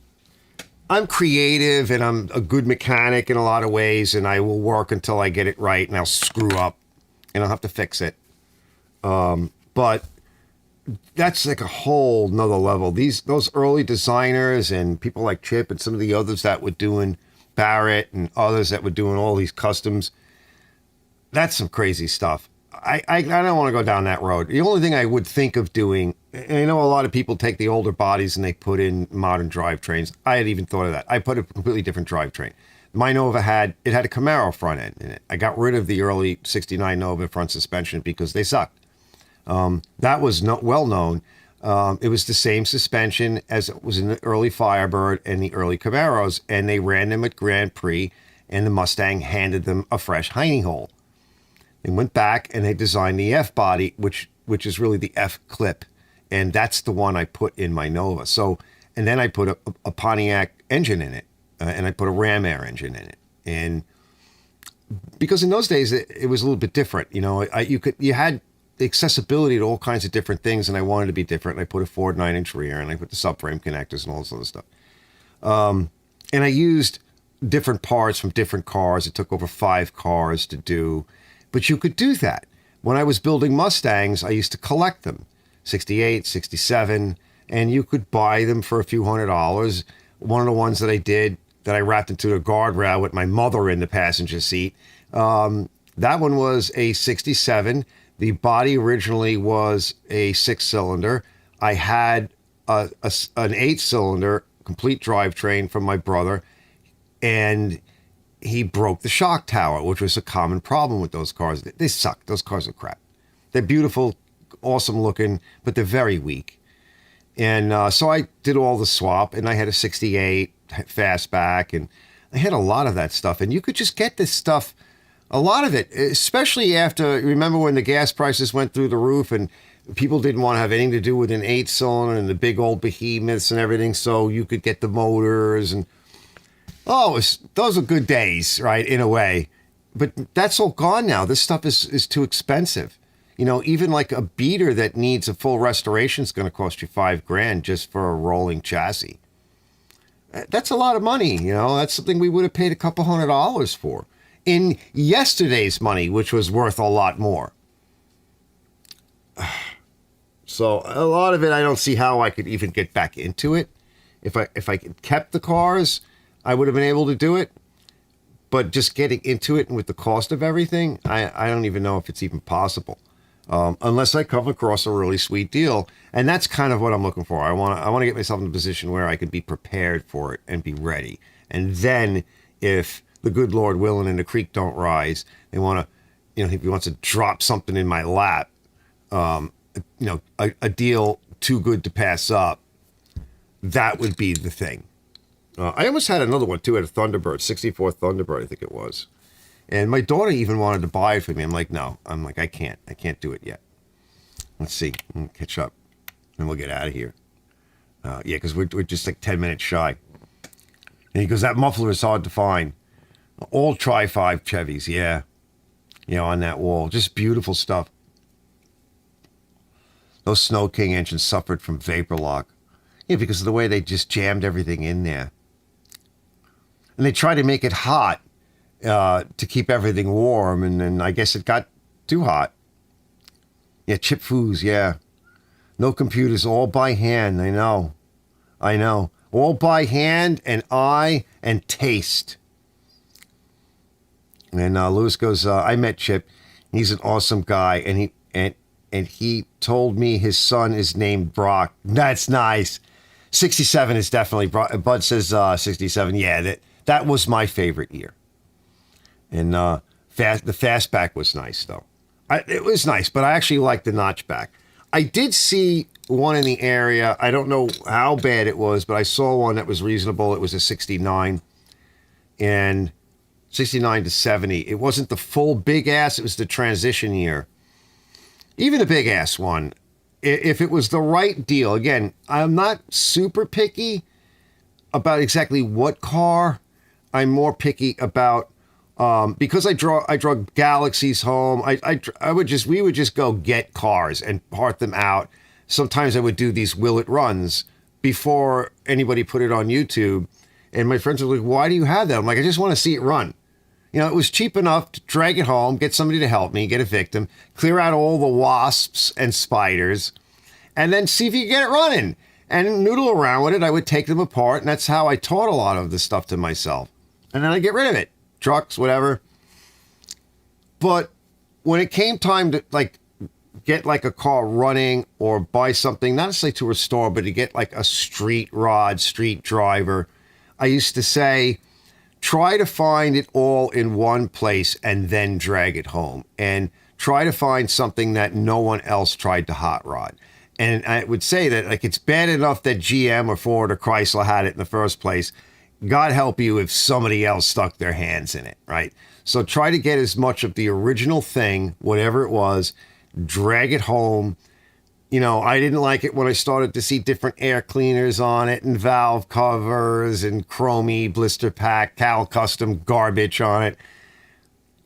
A: creative and I'm a good mechanic in a lot of ways, and I will work until I get it right, and I'll screw up and I'll have to fix it. But that's like a whole nother level. Those early designers and people like Chip and some of the others that were doing Barrett and others that were doing all these customs, that's some crazy stuff. I don't want to go down that road. The only thing I would think of doing, and I know a lot of people take the older bodies and they put in modern drivetrains. I had even thought of that. I put a completely different drivetrain. My Nova had a Camaro front end in it. I got rid of the early 69 Nova front suspension because they sucked. That was not well known. It was the same suspension as it was in the early Firebird and the early Camaros, and they ran them at Grand Prix, and the Mustang handed them a fresh hiney hole. They went back and they designed the F body, which is really the F clip. And that's the one I put in my Nova. So, and then I put a Pontiac engine in it, and I put a Ram Air engine in it. And because in those days it was a little bit different, you had the accessibility to all kinds of different things, and I wanted to be different. And I put a Ford 9-inch rear, and I put the subframe connectors and all this other stuff. And I used different parts from different cars. It took over 5 cars to do. But you could do that. When I was building Mustangs, I used to collect them, 68, 67, and you could buy them for a few $100s. One of the ones that I did, that I wrapped into a guardrail with my mother in the passenger seat, that one was a 67. The body originally was a 6-cylinder. I had an 8-cylinder complete drivetrain from my brother, and he broke the shock tower, which was a common problem with those cars. They suck. Those cars are crap. They're beautiful, awesome looking, but they're very weak. And so I did all the swap, and I had a 68 fastback, and I had a lot of that stuff. And you could just get this stuff, a lot of it, especially after, remember when the gas prices went through the roof and people didn't want to have anything to do with an 8-cylinder and the big old behemoths and everything, so you could get the motors and those were good days, right, in a way. But that's all gone now. This stuff is too expensive. Even like a beater that needs a full restoration is going to cost you $5,000 just for a rolling chassis. That's a lot of money. That's something we would have paid a couple $100s for in yesterday's money, which was worth a lot more. So So a lot of it, I don't see how I could even get back into it. If I kept the cars, I would have been able to do it. But just getting into it and with the cost of everything, I don't even know if it's even possible. Unless I come across a really sweet deal. And that's kind of what I'm looking for. I want to get myself in a position where I can be prepared for it and be ready. And then if the good Lord willing and the creek don't rise, they want to, if he wants to drop something in my lap, a deal too good to pass up, that would be the thing. I almost had another one too, at a Thunderbird, 64 Thunderbird, I think it was. And my daughter even wanted to buy it for me. I'm like, no. I'm like, I can't do it yet. Let's see. We'll catch up and we'll get out of here. Yeah, because we're just like 10 minutes shy. And he goes, that muffler is hard to find. All Tri-5 Chevys, yeah. On that wall. Just beautiful stuff. Those Snow King engines suffered from vapor lock. Yeah, because of the way they just jammed everything in there. And they tried to make it hot to keep everything warm, and then I guess it got too hot. Yeah, chip foos, yeah. No computers, all by hand, I know. All by hand and eye and taste. And Lewis goes, I met Chip. He's an awesome guy, and he told me his son is named Brock. That's nice. 67 is definitely Brock. Bud says 67. Yeah, that was my favorite year. And the fastback was nice, though. It was nice, but I actually liked the notchback. I did see one in the area. I don't know how bad it was, but I saw one that was reasonable. It was a 69. And 69 to 70. It wasn't the full big ass. It was the transition year. Even the big ass one, if it was the right deal. Again, I'm not super picky about exactly what car. I'm more picky about because I draw Galaxies home. We would just go get cars and part them out. Sometimes I would do these will it runs before anybody put it on YouTube. And my friends were like, why do you have that? I'm like, I just want to see it run. It was cheap enough to drag it home, get somebody to help me, get a victim, clear out all the wasps and spiders, and then see if you can get it running. And noodle around with it. I would take them apart, and that's how I taught a lot of the stuff to myself. And then I get rid of it. Trucks, whatever. But when it came time to, get, a car running or buy something, not necessarily to restore, but to get, a street rod, street driver, I used to say, try to find it all in one place and then drag it home. And try to find something that no one else tried to hot rod. And I would say that, it's bad enough that GM or Ford or Chrysler had it in the first place. God help you if somebody else stuck their hands in it, right? So try to get as much of the original thing, whatever it was, drag it home. I didn't like it when I started to see different air cleaners on it and valve covers and chromey, blister pack, Cal Custom garbage on it.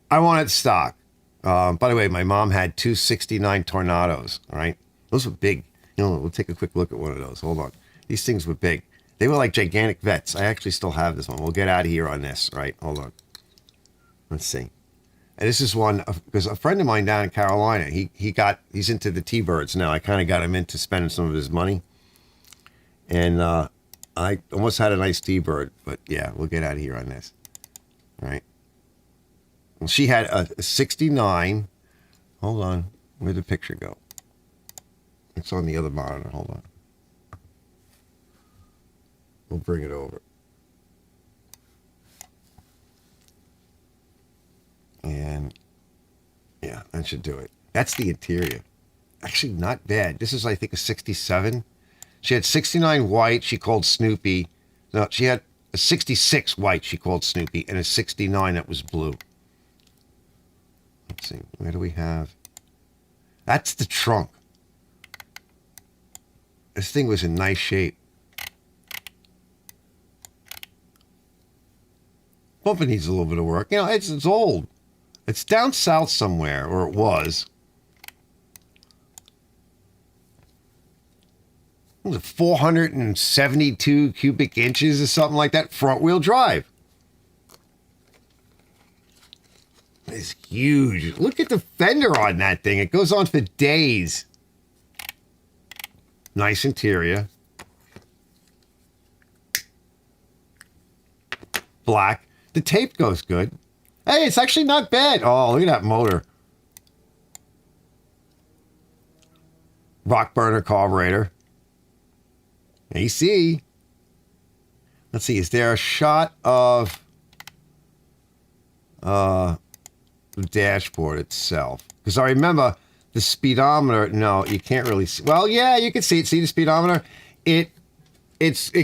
A: I wanted stock. By the way, my mom had 269 Tornados, all right? Those were big. We'll take a quick look at one of those. Hold on. These things were big. They were like gigantic vets. I actually still have this one. We'll get out of here on this, right? Hold on. Let's see. And this is one because a friend of mine down in Carolina, he's into the T-Birds now. I kind of got him into spending some of his money. And I almost had a nice T-Bird, but yeah, we'll get out of here on this. All right. Well, she had a 69. Hold on. Where'd the picture go? It's on the other monitor. Hold on. We'll bring it over. And yeah, that should do it. That's the interior. Actually, not bad. This is, I think, a 67. She had 69 white, she called Snoopy. No, she had a 66 white, she called Snoopy, and a 69 that was blue. Let's see, where do we have? That's the trunk. This thing was in nice shape. Bumper needs a little bit of work. It's old. It's down south somewhere, or it was. What was it, 472 cubic inches or something like that? Front wheel drive. It's huge. Look at the fender on that thing. It goes on for days. Nice interior. Black. The tape goes good. Hey, it's actually not bad. Oh, look at that motor. Rock burner carburetor. AC. Let's see, is there a shot of the dashboard itself? Because I remember the speedometer. No, you can't really see. Well, yeah, you can see it. See the speedometer? It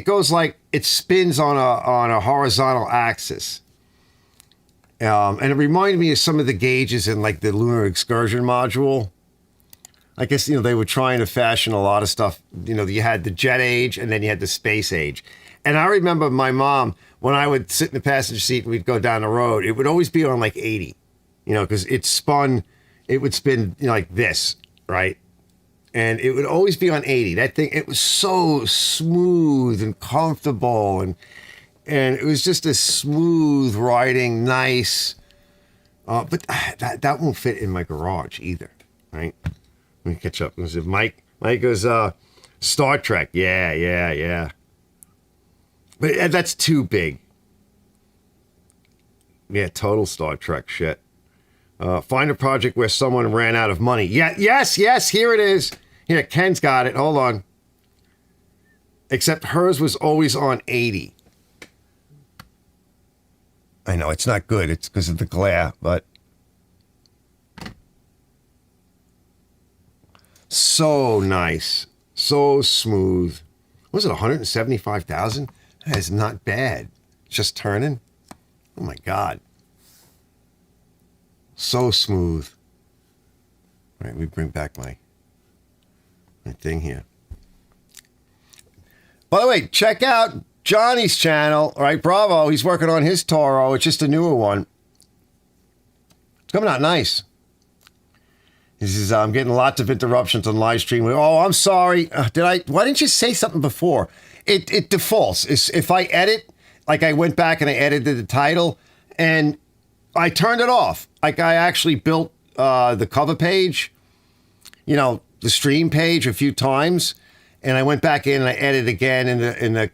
A: goes like it spins on a horizontal axis. And it reminded me of some of the gauges in like the Lunar Excursion module. I guess, they were trying to fashion a lot of stuff. You had the jet age and then you had the space age. And I remember my mom, when I would sit in the passenger seat and we'd go down the road, it would always be on like 80, because it would spin like this, right? And it would always be on 80. That thing, it was so smooth and comfortable. And it was just a smooth riding, nice. But that won't fit in my garage either, right? Let me catch up. Mike goes, Star Trek. Yeah. But that's too big. Yeah, total Star Trek shit. Find a project where someone ran out of money. Yeah, yes, here it is. Here, Ken's got it. Hold on. Except hers was always on 80. I know, it's not good. It's because of the glare, but... So nice. So smooth. Was it 175,000? That is not bad. Just turning. Oh my God. So smooth. All right, let me bring back my thing here. By the way, check out Johnny's channel. All right, Bravo. He's working on his Toro. It's just a newer one. It's coming out nice. He says, I'm getting lots of interruptions on live stream. Oh, I'm sorry. Why didn't you say something before? It defaults. If I edit, like I went back and I edited the title and I turned it off. Like I actually built the cover page, the stream page a few times. And I went back in and I edited again in the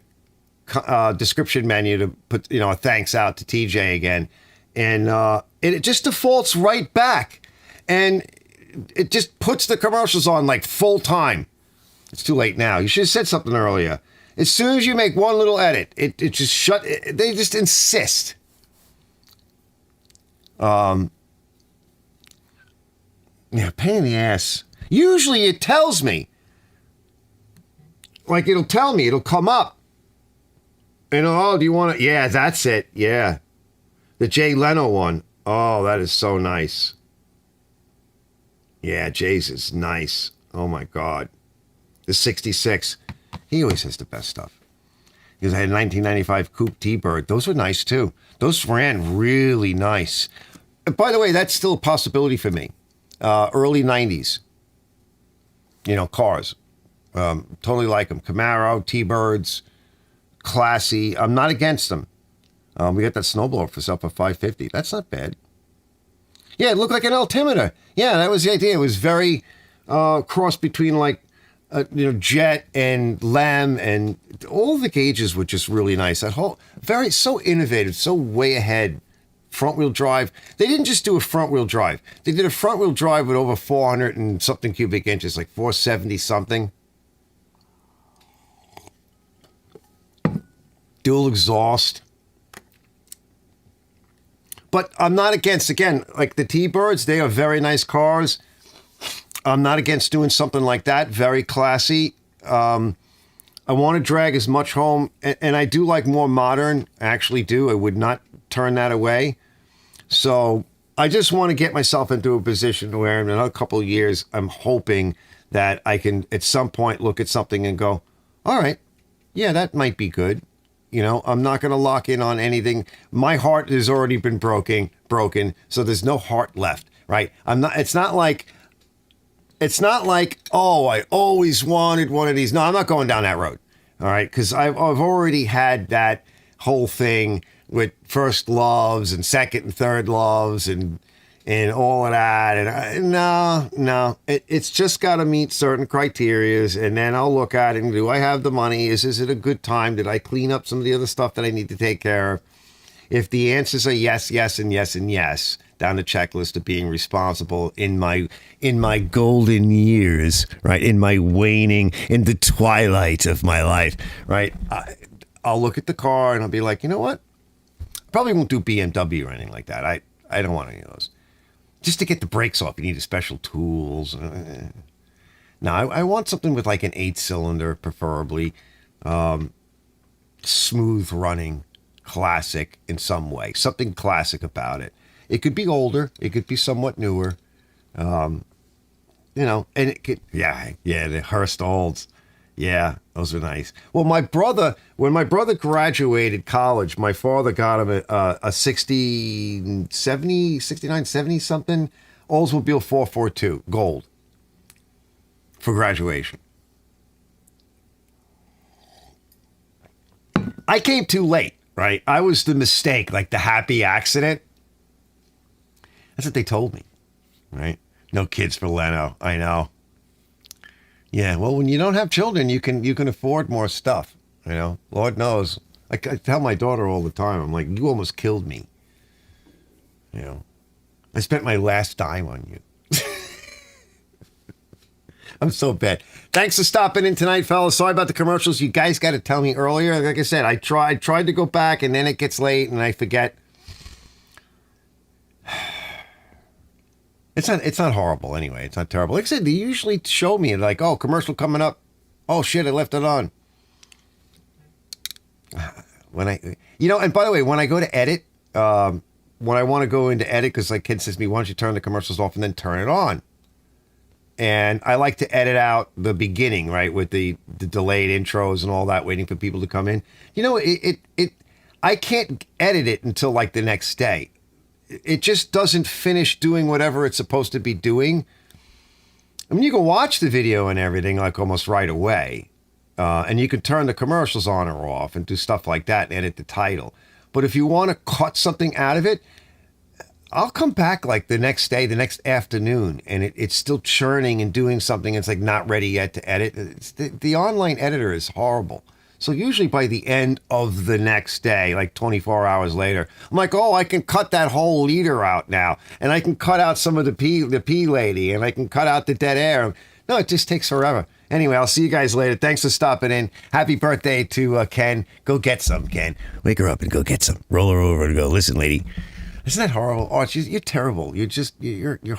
A: description menu to put, a thanks out to TJ again. And it just defaults right back. And it just puts the commercials on like full time. It's too late now. You should have said something earlier. As soon as you make one little edit, it just they just insist. Yeah, pain in the ass. Usually it tells me. Like it'll tell me, it'll come up. Do you want to? Yeah, that's it. Yeah. The Jay Leno one. Oh, that is so nice. Yeah, Jay's is nice. Oh my God. The 66. He always has the best stuff. Because I had a 1995 Coupe T-Bird. Those were nice too. Those ran really nice. And by the way, that's still a possibility for me. Early 90s. Cars. Totally like them. Camaro, T-Birds, classy. I'm not against them. We got that snowblower for sale for $550. That's not bad. Yeah, it looked like an altimeter. Yeah, that was the idea. It was very cross between like, Jet and Lem, and all the gauges were just really nice. That whole, so innovative, so way ahead. Front wheel drive. They didn't just do a front wheel drive. They did a front wheel drive with over 400 and something cubic inches, like 470 something. Dual exhaust. But I'm not against, again, like the T-Birds, they are very nice cars. I'm not against doing something like that. Very classy. I want to drag as much home, and I do like more modern. I actually do. I would not turn that away. So I just want to get myself into a position where in another couple of years, I'm hoping that I can at some point look at something and go, all right, yeah, that might be good. I'm not going to lock in on anything. My heart has already been broken, so there's no heart left, right? It's not like, oh, I always wanted one of these. No, I'm not going down that road, all right? Because I've already had that whole thing with first loves and second and third loves, and and all of that. And no, it's just got to meet certain criterias, and then I'll look at it and do I have the money? Is it a good time? Did I clean up some of the other stuff that I need to take care of? If the answers are yes, yes, and yes, and yes, down the checklist of being responsible in my golden years, right? In the twilight of my life, right? I'll look at the car and I'll be like, you know what? Probably won't do BMW or anything like that. I don't want any of those. Just to get the brakes off, you need special tools. No, I want something with like an 8-cylinder, preferably, smooth running, classic in some way. Something classic about it. It could be older. It could be somewhat newer. And it could, the Hearst Olds. Yeah, those are nice. Well, when my brother graduated college, my father got him a 69, 70 something Oldsmobile 442 gold for graduation. I came too late, right? I was the mistake, like the happy accident. That's what they told me, right? No kids for Leno. I know. Yeah, well, when you don't have children, you can afford more stuff. You know, Lord knows. I tell my daughter all the time, I'm like, you almost killed me. You know, I spent my last dime on you. I'm so bad. Thanks for stopping in tonight, fellas. Sorry about the commercials. You guys got to tell me earlier. Like I said, I tried to go back, and then it gets late, and I forget. It's not horrible anyway. It's not terrible. Like I said, they usually show me like, oh, commercial coming up. Oh shit, I left it on. And by the way, when I go to edit, when I want to go into edit, because like Ken says to me, why don't you turn the commercials off and then turn it on? And I like to edit out the beginning, right, with the delayed intros and all that, waiting for people to come in. You know, I can't edit it until like the next day. It just doesn't finish doing whatever it's supposed to be doing. I mean, you can watch the video and everything like almost right away. And you can turn the commercials on or off and do stuff like that and edit the title. But if you want to cut something out of it, I'll come back like the next day, the next afternoon, and it's still churning and doing something. It's like not ready yet to edit. The online editor is horrible. So usually by the end of the next day, like 24 hours later, I'm like, oh, I can cut that whole leader out now. And I can cut out some of the P lady, and I can cut out the dead air. No, it just takes forever. Anyway, I'll see you guys later. Thanks for stopping in. Happy birthday to Ken. Go get some, Ken. Wake her up and go get some. Roll her over and go, listen, lady. Isn't that horrible? Oh, you're terrible. You're